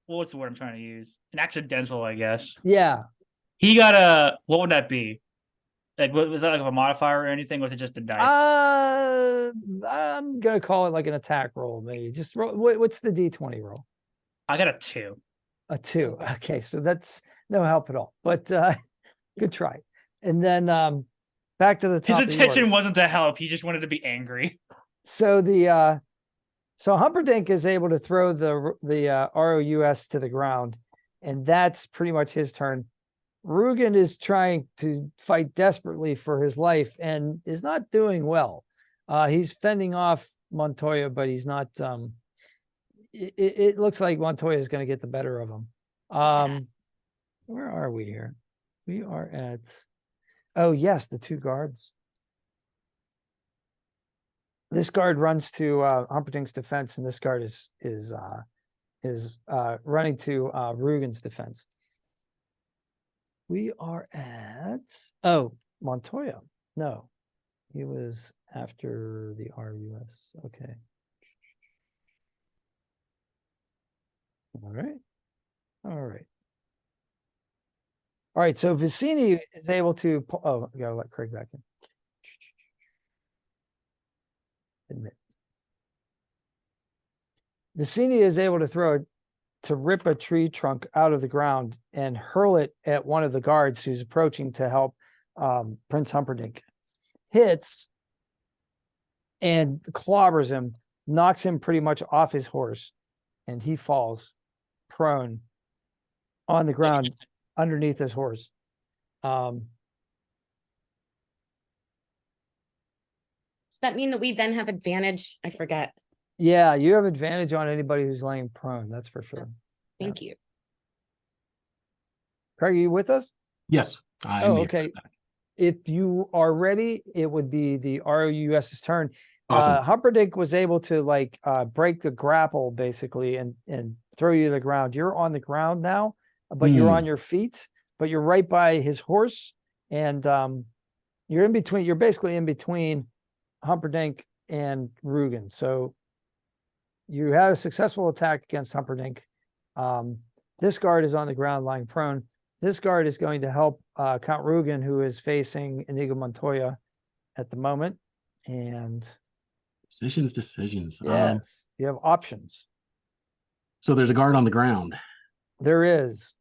what's the word I'm trying to use? An accidental, I guess. Yeah. He got a, what would that be? Like, was that like a modifier or anything? Was it just the dice? I'm gonna call it like an attack roll, maybe. Just roll. What's the d20 roll? I got a 2. A 2. Okay, so that's no help at all. But good try. And then back to the top. His intention wasn't to help. He just wanted to be angry. So so Humperdinck is able to throw the ROUS to the ground, and that's pretty much his turn. Rugen is trying to fight desperately for his life and is not doing well. He's fending off Montoya, but he's not. It looks like Montoya is going to get the better of him. Where are we here? We are at. Oh yes, the 2 guards. This guard runs to Humperdinck's defense, and this guard is running to Rugen's defense. We are at Montoya. No, he was after the RUS. Okay. All right. So Vicini is able to. I gotta let Craig back in. Admit. Vicini is able to rip a tree trunk out of the ground and hurl it at one of the guards who's approaching to help Prince Humperdinck. Hits and clobbers him, knocks him pretty much off his horse, and he falls prone on the ground underneath his horse. Does that mean that we then have advantage? I forget. Yeah, you have advantage on anybody who's laying prone. That's for sure. Thank you. Craig, are you with us? Yes. I'm here. Okay. If you are ready, it would be the ROUS's turn. Awesome. Humperdinck was able to break the grapple basically and throw you to the ground. You're on the ground now, but you're on your feet, but you're right by his horse, and you're in between. You're basically in between Humperdinck and Rugen. So you had a successful attack against Humperdinck. This guard is on the ground lying prone. This guard is going to help Count Rugen, who is facing Inigo Montoya at the moment. And Decisions. yes, you have options. So there's a guard on the ground. There is.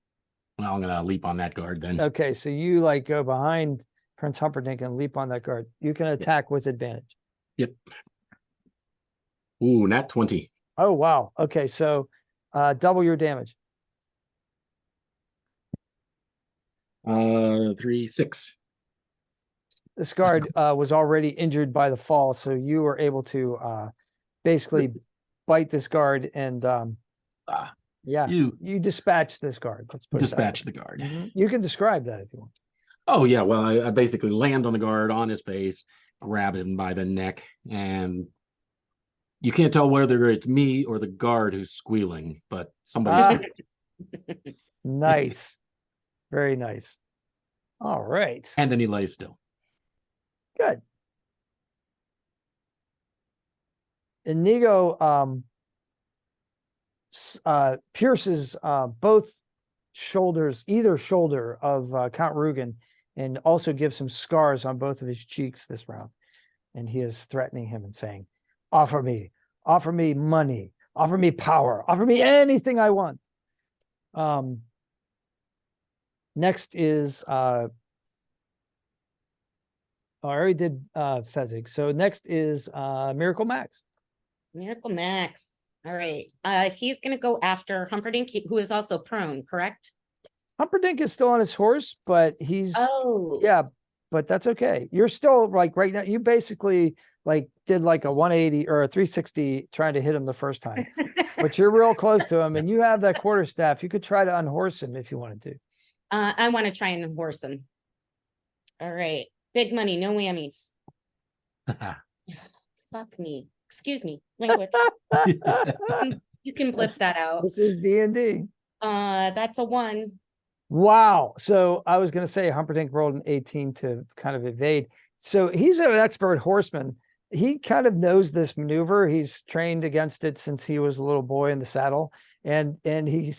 Well, I'm gonna leap on that guard then. Okay, so you go behind Prince Humperdinck and leap on that guard. You can attack with advantage. Yep. Ooh, nat 20. Oh, wow. Okay, so double your damage. 3, 6. This guard was already injured by the fall, so you were able to basically bite this guard and you dispatched this guard. Let's put Dispatch the guard. You can describe that if you want. Oh yeah, well I basically land on the guard on his face, grab him by the neck, and you can't tell whether it's me or the guard who's squealing, but somebody's Nice. Very nice. All right. and then he lays still. Good. Inigo pierces both shoulders, either shoulder of Count Rugen, and also gives him scars on both of his cheeks this round. And he is threatening him and saying, offer me money, offer me power, offer me anything I want. Next is I already did Fezzik. So next is Miracle Max. Miracle Max. All right. He's going to go after Humperdinck, who is also prone, correct? Humperdinck is still on his horse, but he's Oh, but that's okay. You're still like right now, you basically like did like a 180 or a 360 trying to hit him the first time, but you're real close to him and you have that quarterstaff. You could try to unhorse him if you wanted to. I want to try and horse him. All right. Big money, no whammies. Fuck me. Excuse me. Language. You can blip that out. This is D&D. That's a 1. Wow. So I was going to say Humperdinck rolled an 18 to kind of evade. So he's an expert horseman. He kind of knows this maneuver. He's trained against it since he was a little boy in the saddle. And you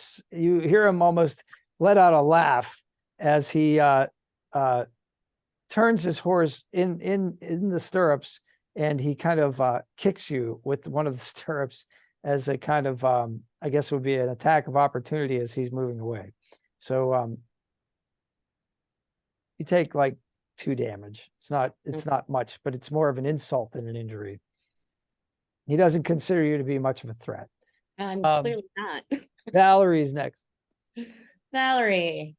hear him almost let out a laugh as he turns his horse in the stirrups, and he kind of kicks you with one of the stirrups as a kind of I guess it would be an attack of opportunity as he's moving away. So you take like 2 damage. It's not much, but it's more of an insult than an injury. He doesn't consider you to be much of a threat. I'm clearly not. Valerie's next. Valerie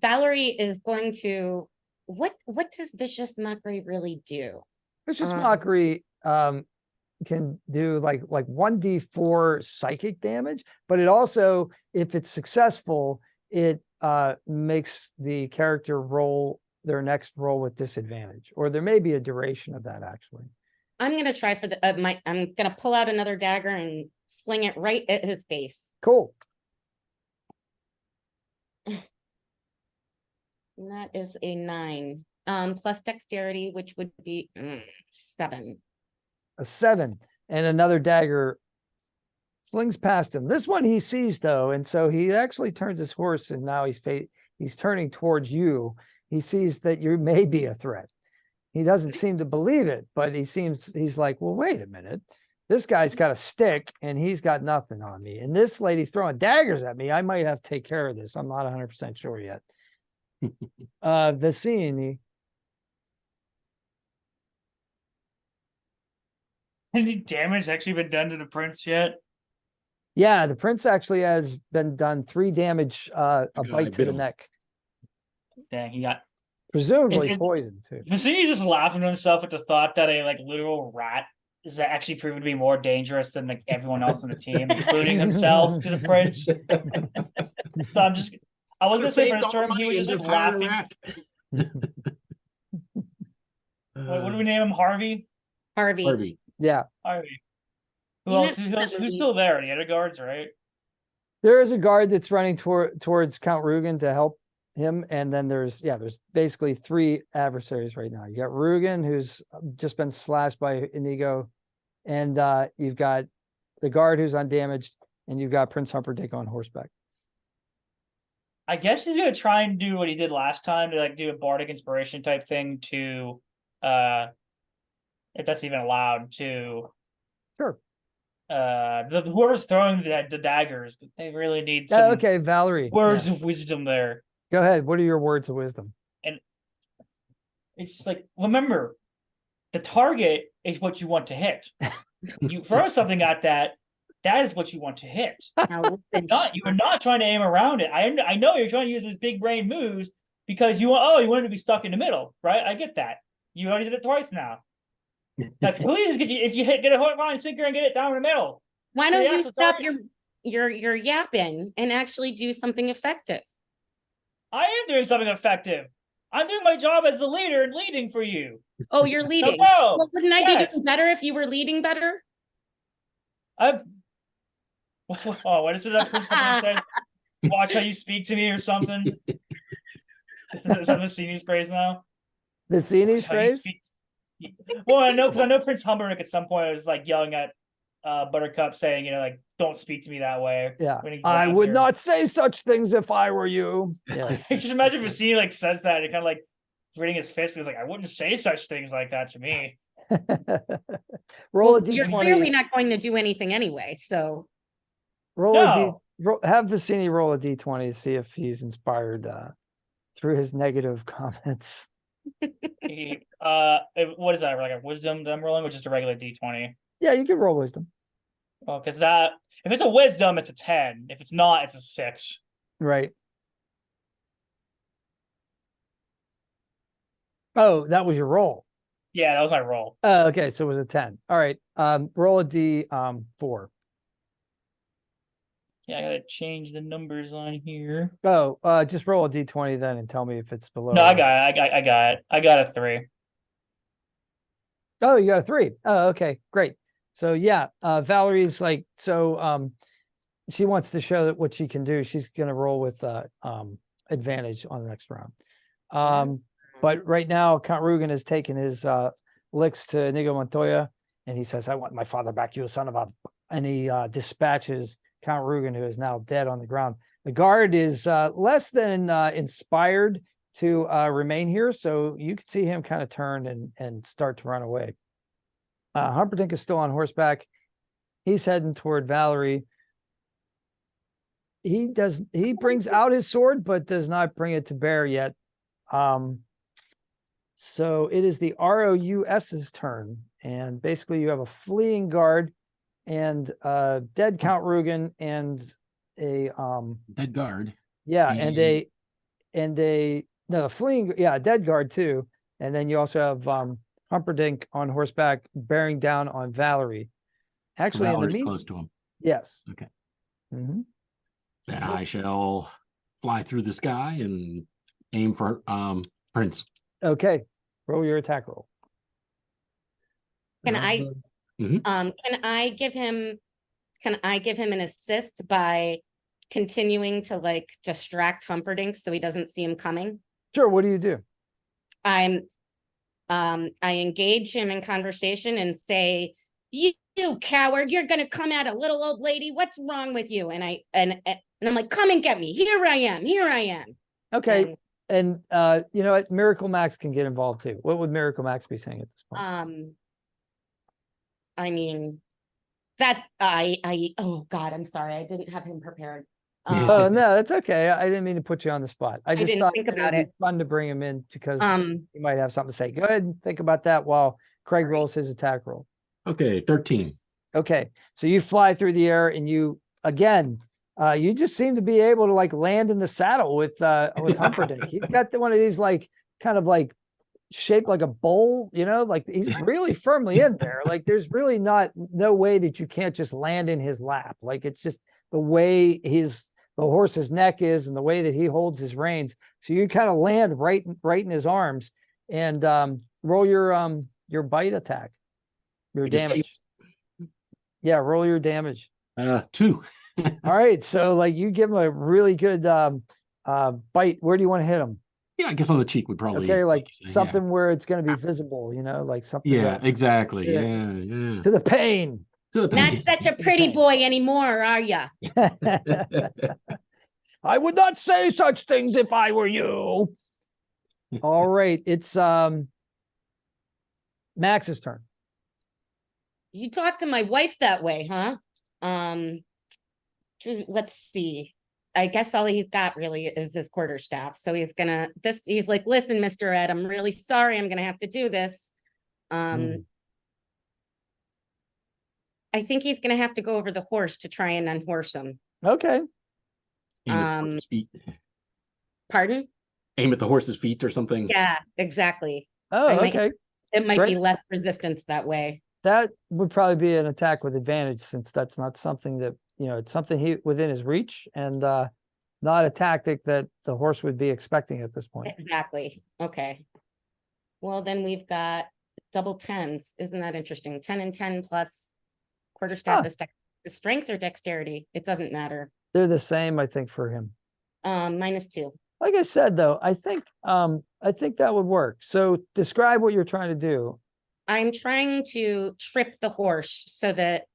is going to, what does vicious mockery really do? Vicious mockery can do like 1d4 psychic damage, but it also, if it's successful, it makes the character roll their next roll with disadvantage, or there may be a duration of that actually. I'm gonna try for the I'm gonna pull out another dagger and fling it right at his face. Cool. And that is a 9. Plus dexterity, which would be 7. A 7, and another dagger flings past him. This one he sees though, and so he actually turns his horse, and now he's turning towards you. He sees that you may be a threat. He doesn't seem to believe it, but he's like, well, wait a minute. This guy's got a stick and he's got nothing on me. And this lady's throwing daggers at me. I might have to take care of this. I'm not 100% sure yet. Vicini. Any damage actually been done to the prince yet? Yeah, the prince actually has been done 3 damage, a bite to the neck. Dang, he got Presumably poisoned too. Vicini's just laughing to himself at the thought that a literal rat is actually proven to be more dangerous than like everyone else on the team, including himself, to the prince. So I was gonna say for his term, he was just like laughing. What do we name him? Harvey? Harvey. Yeah. Harvey. Who else? Who's still there? The other guards, right? There is a guard that's running towards Count Rugen to help him, and then there's basically 3 adversaries right now. You got Rugen, who's just been slashed by Inigo, and you've got the guard who's undamaged, and you've got Prince Humperdinck on horseback. I guess he's gonna try and do what he did last time to like do a bardic inspiration type thing to if that's even allowed to. Sure. Whoever's throwing the daggers, they really need some Okay, Valerie. words of wisdom there. Go ahead. What are your words of wisdom? And it's just like, remember, the target is what you want to hit. You throw something at that is what you want to hit. You are not trying to aim around it. I know you're trying to use these big brain moves because you want it to be stuck in the middle, right? I get that. You already did it twice now. Like, please, if you get a hook, line, sinker, and get it down in the middle. Why don't you stop your yapping and actually do something effective? I am doing something effective. I'm doing my job as the leader and leading for you. Oh, you're leading. No, well, wouldn't I be doing better if you were leading better? What is it that Prince says? Watch how you speak to me or something. Is that the senior's phrase now? Vicini's How you phrase? speak- Well, I know because I know Prince Humperdinck at some point was like yelling at Buttercup, saying, like, "Don't speak to me that way." Yeah. when he I grabs would her. not say such things if I were you. Yes. Just imagine if Vicini like says that and kind of like gritting his fist. He's like, "I wouldn't say such things like that to me." Roll a Well, you're d20. clearly not going to do anything anyway, so Roll a d. No. Have Vicini roll a d20 to see if he's inspired through his negative comments. What is that? Like a wisdom that I'm rolling, which is a regular D20. Yeah, you can roll wisdom. Well, because that if it's a wisdom, it's a 10. If it's not, it's a 6. Right. Oh, that was your roll. Yeah, that was my roll. Oh, okay. So it was a 10. All right. Roll a d 4. Yeah, I gotta change the numbers on here. Oh, just roll a d20 then and tell me if it's below. No, I got it. I got it. I got a 3. Oh, you got a 3. Oh, okay, great. So yeah, Valerie's like, she wants to show that what she can do. She's gonna roll with advantage on the next round. But right now, Count Rugen has taken his licks to Inigo Montoya, and he says, "I want my father back, you son of a," and he dispatches Count Rugen, who is now dead on the ground. The guard is less than inspired to remain here, so you can see him kind of turn and start to run away. Humperdinck is still on horseback. He's heading toward Valerie. He brings out his sword, but does not bring it to bear yet. So it is the ROUS's turn, and basically you have a fleeing guard and dead Count Rugen and a Dead guard. yeah, and a dead guard too. And then you also have Humperdinck on horseback bearing down on Valerie. Actually, Valerie's close to him. yes. Okay. Mm-hmm. Then I shall fly through the sky and aim for Prince. Okay. Roll your attack roll. can I Mhm. can I give him an assist by continuing to like distract Humperdinck so he doesn't see him coming? Sure. What do you do? I engage him in conversation and say, you coward, you're gonna come at a little old lady. What's wrong with you? And I'm like, come and get me. Here I am. Okay. And you know what? Miracle Max can get involved too. What would Miracle Max be saying at this point? I mean, oh God, I'm sorry. I didn't have him prepared. Oh no, that's okay. I didn't mean to put you on the spot. I just didn't thought think it'd about be it. fun to bring him in because Um, you might have something to say. Go ahead and think about that while Craig rolls his attack roll. Okay, 13. Okay, so you fly through the air and you you just seem to be able to like land in the saddle with Humperdinck. He's got one of these like kind of like shaped like a bowl, like he's really firmly in there. Like there's really no way that you can't just land in his lap. Like it's just the way the horse's neck is and the way that he holds his reins. So you kind of land right in his arms and roll your bite attack, your damage. Yeah, roll your damage. 2. All right, so like you give him a really good bite. Where do you want to hit him? Yeah, I guess on the cheek would probably. Okay, like you say, something where it's going to be visible, like something. Yeah, exactly. Yeah. Yeah. To the pain. To the not pain. such a pretty boy anymore, are ya? I would not say such things if I were you. All right, it's Max's turn. You talk to my wife that way, huh? Let's see. I guess all he's got really is his quarterstaff. So he's like, listen, Mr. Ed, I'm really sorry I'm gonna have to do this. I think he's gonna have to go over the horse to try and unhorse him. Okay. Aim at the horse's feet. Pardon? Aim at the horse's feet or something. Yeah, exactly. Oh, might- okay. It might Great. be less resistance that way. That would probably be an attack with advantage since that's not something that, it's something within his reach and not a tactic that the horse would be expecting at this point. Exactly. Okay. Well, then we've got double 10s. Isn't that interesting? 10 and 10 plus quarterstaff is strength or dexterity. It doesn't matter. They're the same, I think, for him. -2. Like I said, though, I think I think that would work. So describe what you're trying to do. I'm trying to trip the horse so that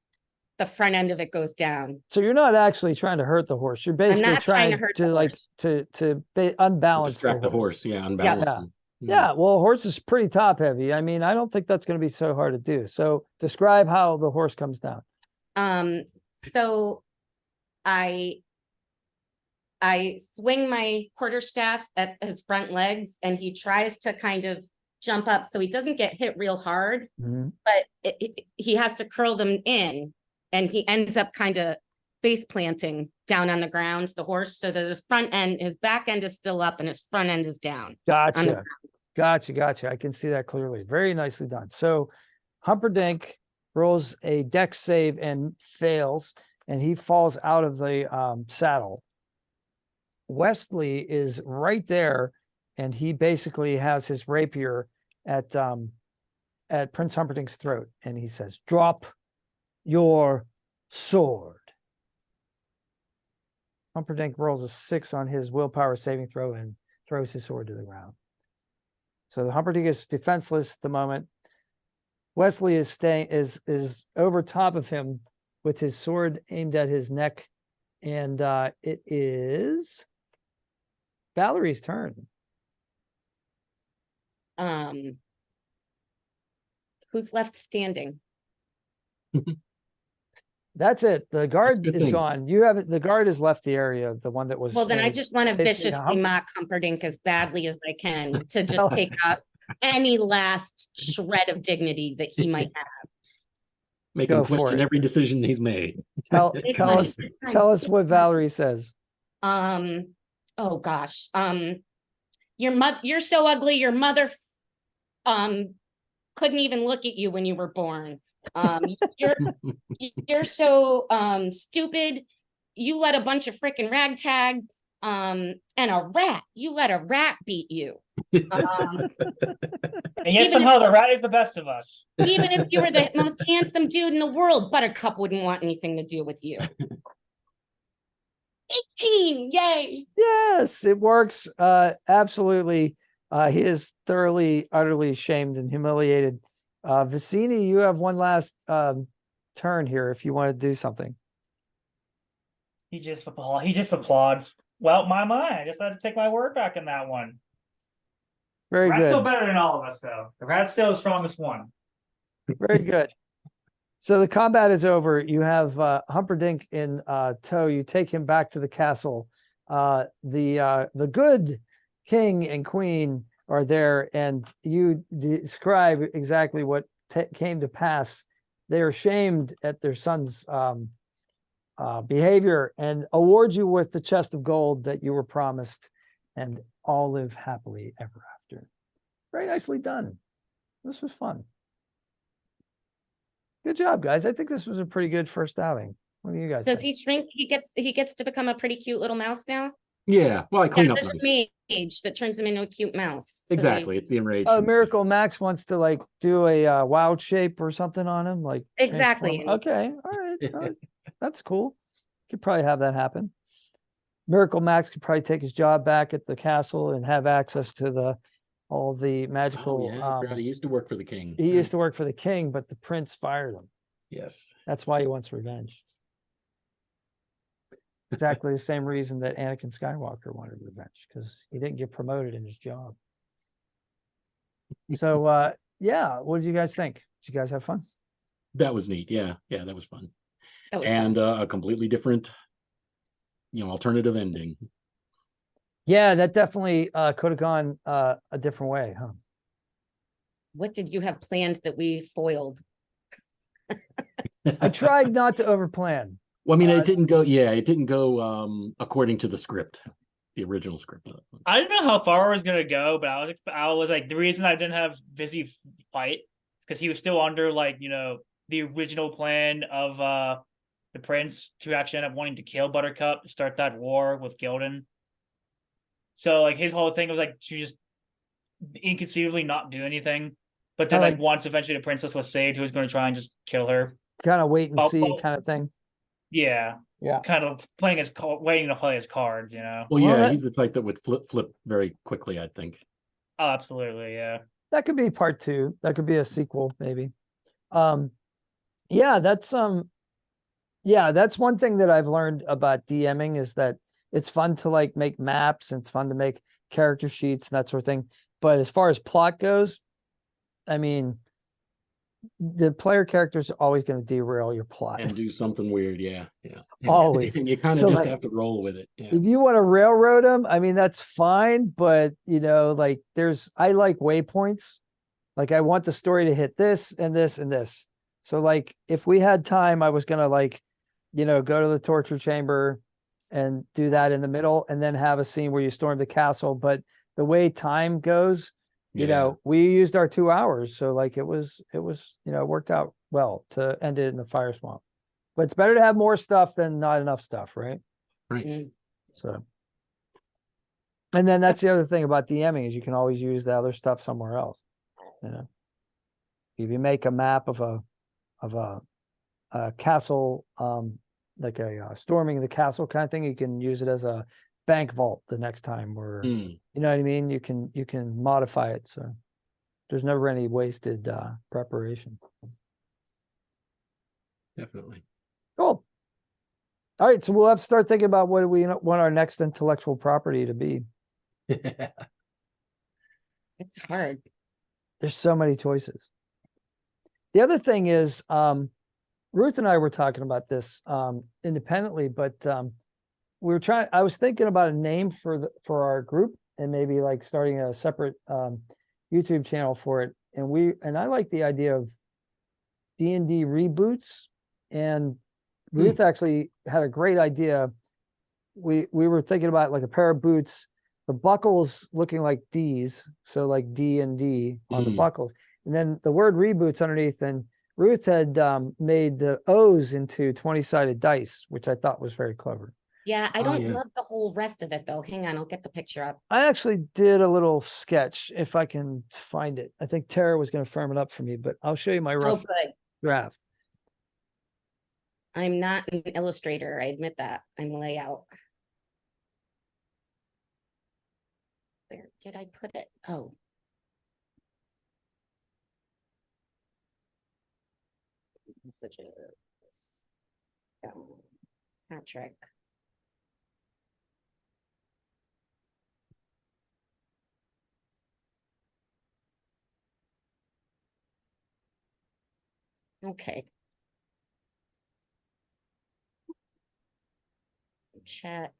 the front end of it goes down. So you're not actually trying to hurt the horse. You're basically not trying to trying hurt to the like horse. to unbalance Distract the horse. Yeah, unbalance him. Yeah, well, horse is pretty top heavy. I mean, I don't think that's going to be so hard to do. So describe how the horse comes down. So I swing my quarterstaff at his front legs, and he tries to kind of jump up so he doesn't get hit real hard, but he has to curl them in, and he ends up kind of face planting down on the ground, the horse, so that his back end is still up and his front end is down. Gotcha. I can see that clearly. Very nicely done. So Humperdinck rolls a dex save and fails, and he falls out of the saddle. Wesley is right there, and he basically has his rapier at Prince Humperdinck's throat, and he says, "Drop your sword." Humperdinck rolls a 6 on his willpower saving throw and throws his sword to the ground. So Humperdinck is defenseless at the moment. Wesley is over top of him with his sword aimed at his neck, and it is Valerie's turn. Who's left standing? That's it. The guard is thing. gone. You have it. The guard has left the area. The one that was. Well, then I just want to basically viciously mock Humperdinck as badly as I can to just take out any last shred of dignity that he might have. Make Go him for question it. every decision he's made. Tell us what Valerie says. Oh gosh. You're so ugly. Your mother couldn't even look at you when you were born. You're so stupid. You let a bunch of freaking ragtag and you let a rat beat you. And yet somehow the rat is the best of us. Even if you were the most handsome dude in the world, Buttercup wouldn't want anything to do with you. 18, yay. Yes, it works. Absolutely. He is thoroughly, utterly shamed and humiliated. Vicini, you have one last turn here if you want to do something. He just applauds. Well, I just had to take my word back in that one. Very Rat's good. still better than all of us, though. The rat's still the strongest one. Very good. So the combat is over. You have Humperdinck in tow. You take him back to the castle. The good king and queen are there, and you describe exactly what came to pass. They are shamed at their son's behavior and award you with the chest of gold that you were promised, and all live happily ever after. Very nicely done. This was fun. Good job, guys. I think this was a pretty good first outing. What do you guys Does think? he shrink? He gets to become a pretty cute little mouse now. Yeah, well, I clean up There's nice. a mage that turns him into a cute mouse. So Exactly, it's the enraged. Oh, Miracle Max wants to like do a wild shape or something on him, like Exactly. transform. Okay, all right, that's cool. Could probably have that happen. Miracle Max could probably take his job back at the castle and have access to all the magical. Oh, yeah, I forgot he used to work for the king. He used to work for the king, but the prince fired him. Yes. That's why he wants revenge. Exactly the same reason that Anakin Skywalker wanted revenge, because he didn't get promoted in his job. So, yeah, what did you guys think? Did you guys have fun? That was neat. Yeah, that was fun. That was And fun. a completely different, alternative ending. Yeah, that definitely could have gone a different way, huh? What did you have planned that we foiled? I tried not to overplan. Well, I mean, it didn't go according to the script, the original script. I didn't know how far I was gonna go, but I was like, the reason I didn't have Vizzy fight is because he was still under the original plan of the prince to actually end up wanting to kill Buttercup to start that war with Gildan. So like his whole thing was like to just inconceivably not do anything. But then once eventually the princess was saved, he was going to try and just kill her. Kind of wait and see kind of thing. Yeah. Kind of waiting to play his cards, Well, yeah, he's the type that would flip very quickly, I think. Oh, absolutely, yeah. That could be part 2. That could be a sequel, maybe. Yeah, that's one thing that I've learned about DMing is that it's fun to like make maps and it's fun to make character sheets and that sort of thing. But as far as plot goes, I mean, the player characters are always going to derail your plot. And do something weird, yeah. Always. And you kind of So, just like, have to roll with it. Yeah. if you want to railroad them, I mean, that's fine. But, like I like waypoints. Like I want the story to hit this and this and this. So like if we had time, I was going to like, go to the torture chamber and do that in the middle and then have a scene where you storm the castle. But the way time goes, we used our 2 hours. So like it was, it worked out well to end it in the fire swamp. But it's better to have more stuff than not enough stuff, right? Right. Mm. So, and then that's the other thing about DMing is you can always use the other stuff somewhere else. If you make a map of a castle, like a storming the castle kind of thing, you can use it as a bank vault the next time, or you know what I mean. You can modify it, so there's never any wasted preparation. Definitely. Cool. All right, so we'll have to start thinking about what do we want our next intellectual property to be. It's hard. There's so many choices. The other thing is, Ruth and I were talking about this independently, but I was thinking about a name for our group and maybe like starting a separate YouTube channel for it. And I like the idea of DnD Reboots. And Ruth actually had a great idea. We were thinking about like a pair of boots, the buckles looking like D's, so like D and D on the buckles, and then the word reboots underneath. And Ruth had made the O's into 20-sided dice, which I thought was very clever. Yeah, I don't love the whole rest of it though. Hang on, I'll get the picture up. I actually did a little sketch if I can find it. I think Tara was going to firm it up for me, but I'll show you my rough draft. I'm not an illustrator. I admit that. I'm a layout. Where did I put it? Oh. Messages. Patrick. Okay. Chat.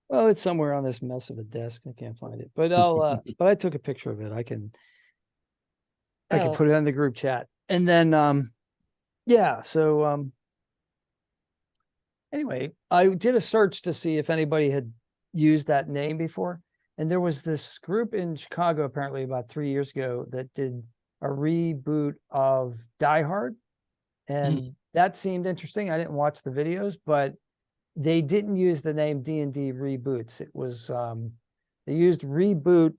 Well, it's somewhere on this mess of a desk. I can't find it, but I'll. But I took a picture of it. I can put it in the group chat, and then yeah. So anyway, I did a search to see if anybody had used that name before, and there was this group in Chicago apparently about 3 years ago that did a reboot of Die Hard, and that seemed interesting. I didn't watch the videos, but they didn't use the name DnD Reboots. It was they used reboot,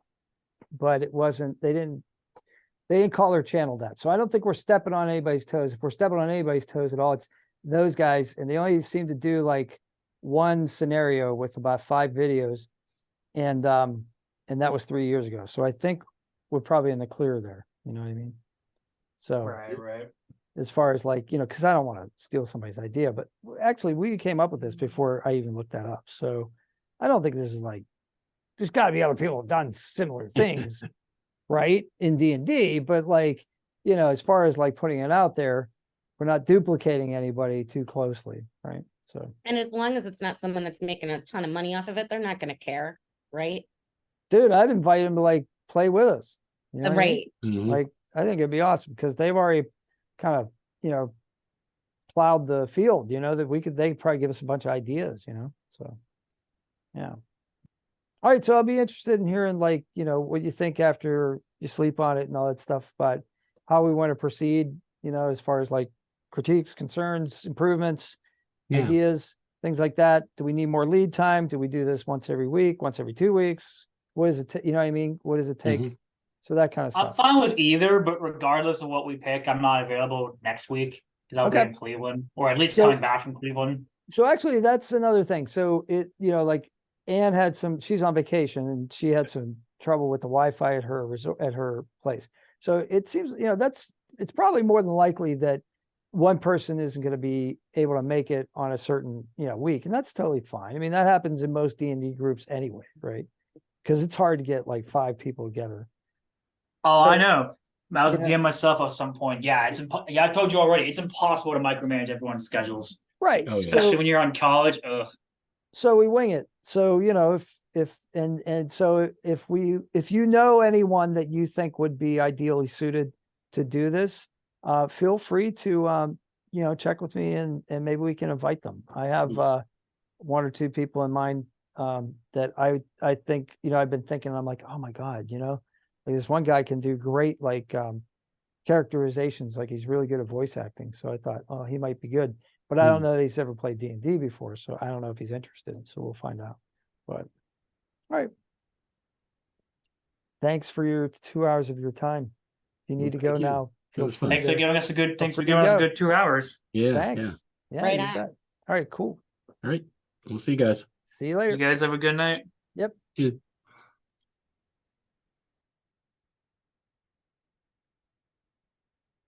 but it wasn't. They didn't call their channel that. So I don't think we're stepping on anybody's toes. If we're stepping on anybody's toes at all, it's those guys, and they only seem to do like one scenario with about 5 videos, and that was 3 years ago. So I think we're probably in the clear there. You know what I mean? So Right. as far as like, because I don't want to steal somebody's idea, but actually we came up with this before I even looked that up. So I don't think this is like, there's got to be other people who've done similar things, right, in D&D, but like, as far as like putting it out there, we're not duplicating anybody too closely, right? So, and as long as it's not someone that's making a ton of money off of it, they're not going to care, right? Dude, I'd invite them to like play with us. You know what I mean? Mm-hmm. Like, I think it'd be awesome because they've already kind of, plowed the field, that they could probably give us a bunch of ideas, so, yeah. All right. So I'll be interested in hearing like, what you think after you sleep on it and all that stuff, but how we want to proceed, as far as like critiques, concerns, improvements, ideas, things like that. Do we need more lead time? Do we do this once every week, once every 2 weeks? What is it? You know what I mean? What does it take? So that kind of stuff. I'm fine with either, but regardless of what we pick, I'm not available next week because I'll be in Cleveland, or at least coming back from Cleveland. So actually, that's another thing. So it, like Anne had she's on vacation and she had some trouble with the Wi-Fi at her resort, at her place. So it seems, it's probably more than likely that one person isn't going to be able to make it on a certain, week. And that's totally fine. I mean, that happens in most D&D groups anyway, right? Because it's hard to get like 5 people together. Oh, So- I know. I was Yeah. DM myself at some point. Yeah, yeah, I told you already. It's impossible to micromanage everyone's schedules, Right. Oh, yeah. especially when you're on college. Ugh. So we wing it. So, if you know anyone that you think would be ideally suited to do this, feel free to, check with me and maybe we can invite them. I have, 1 or 2 people in mind, that I think, I've been thinking, I'm like, oh my God, like this one guy can do great, like, characterizations, like he's really good at voice acting. So I thought, oh, he might be good, but I don't know that he's ever played D&D before. So I don't know if he's interested. So we'll find out. But all right. Thanks for your 2 hours of your time. If you need to go Thank you. now, feel was free fun. Thanks for to. giving us a good. Thanks for free to giving us a go. good 2 hours. Yeah. Thanks. Yeah, Right you on. bet. All right, cool. All right. We'll see you guys. See you You later. guys have a good night. Good.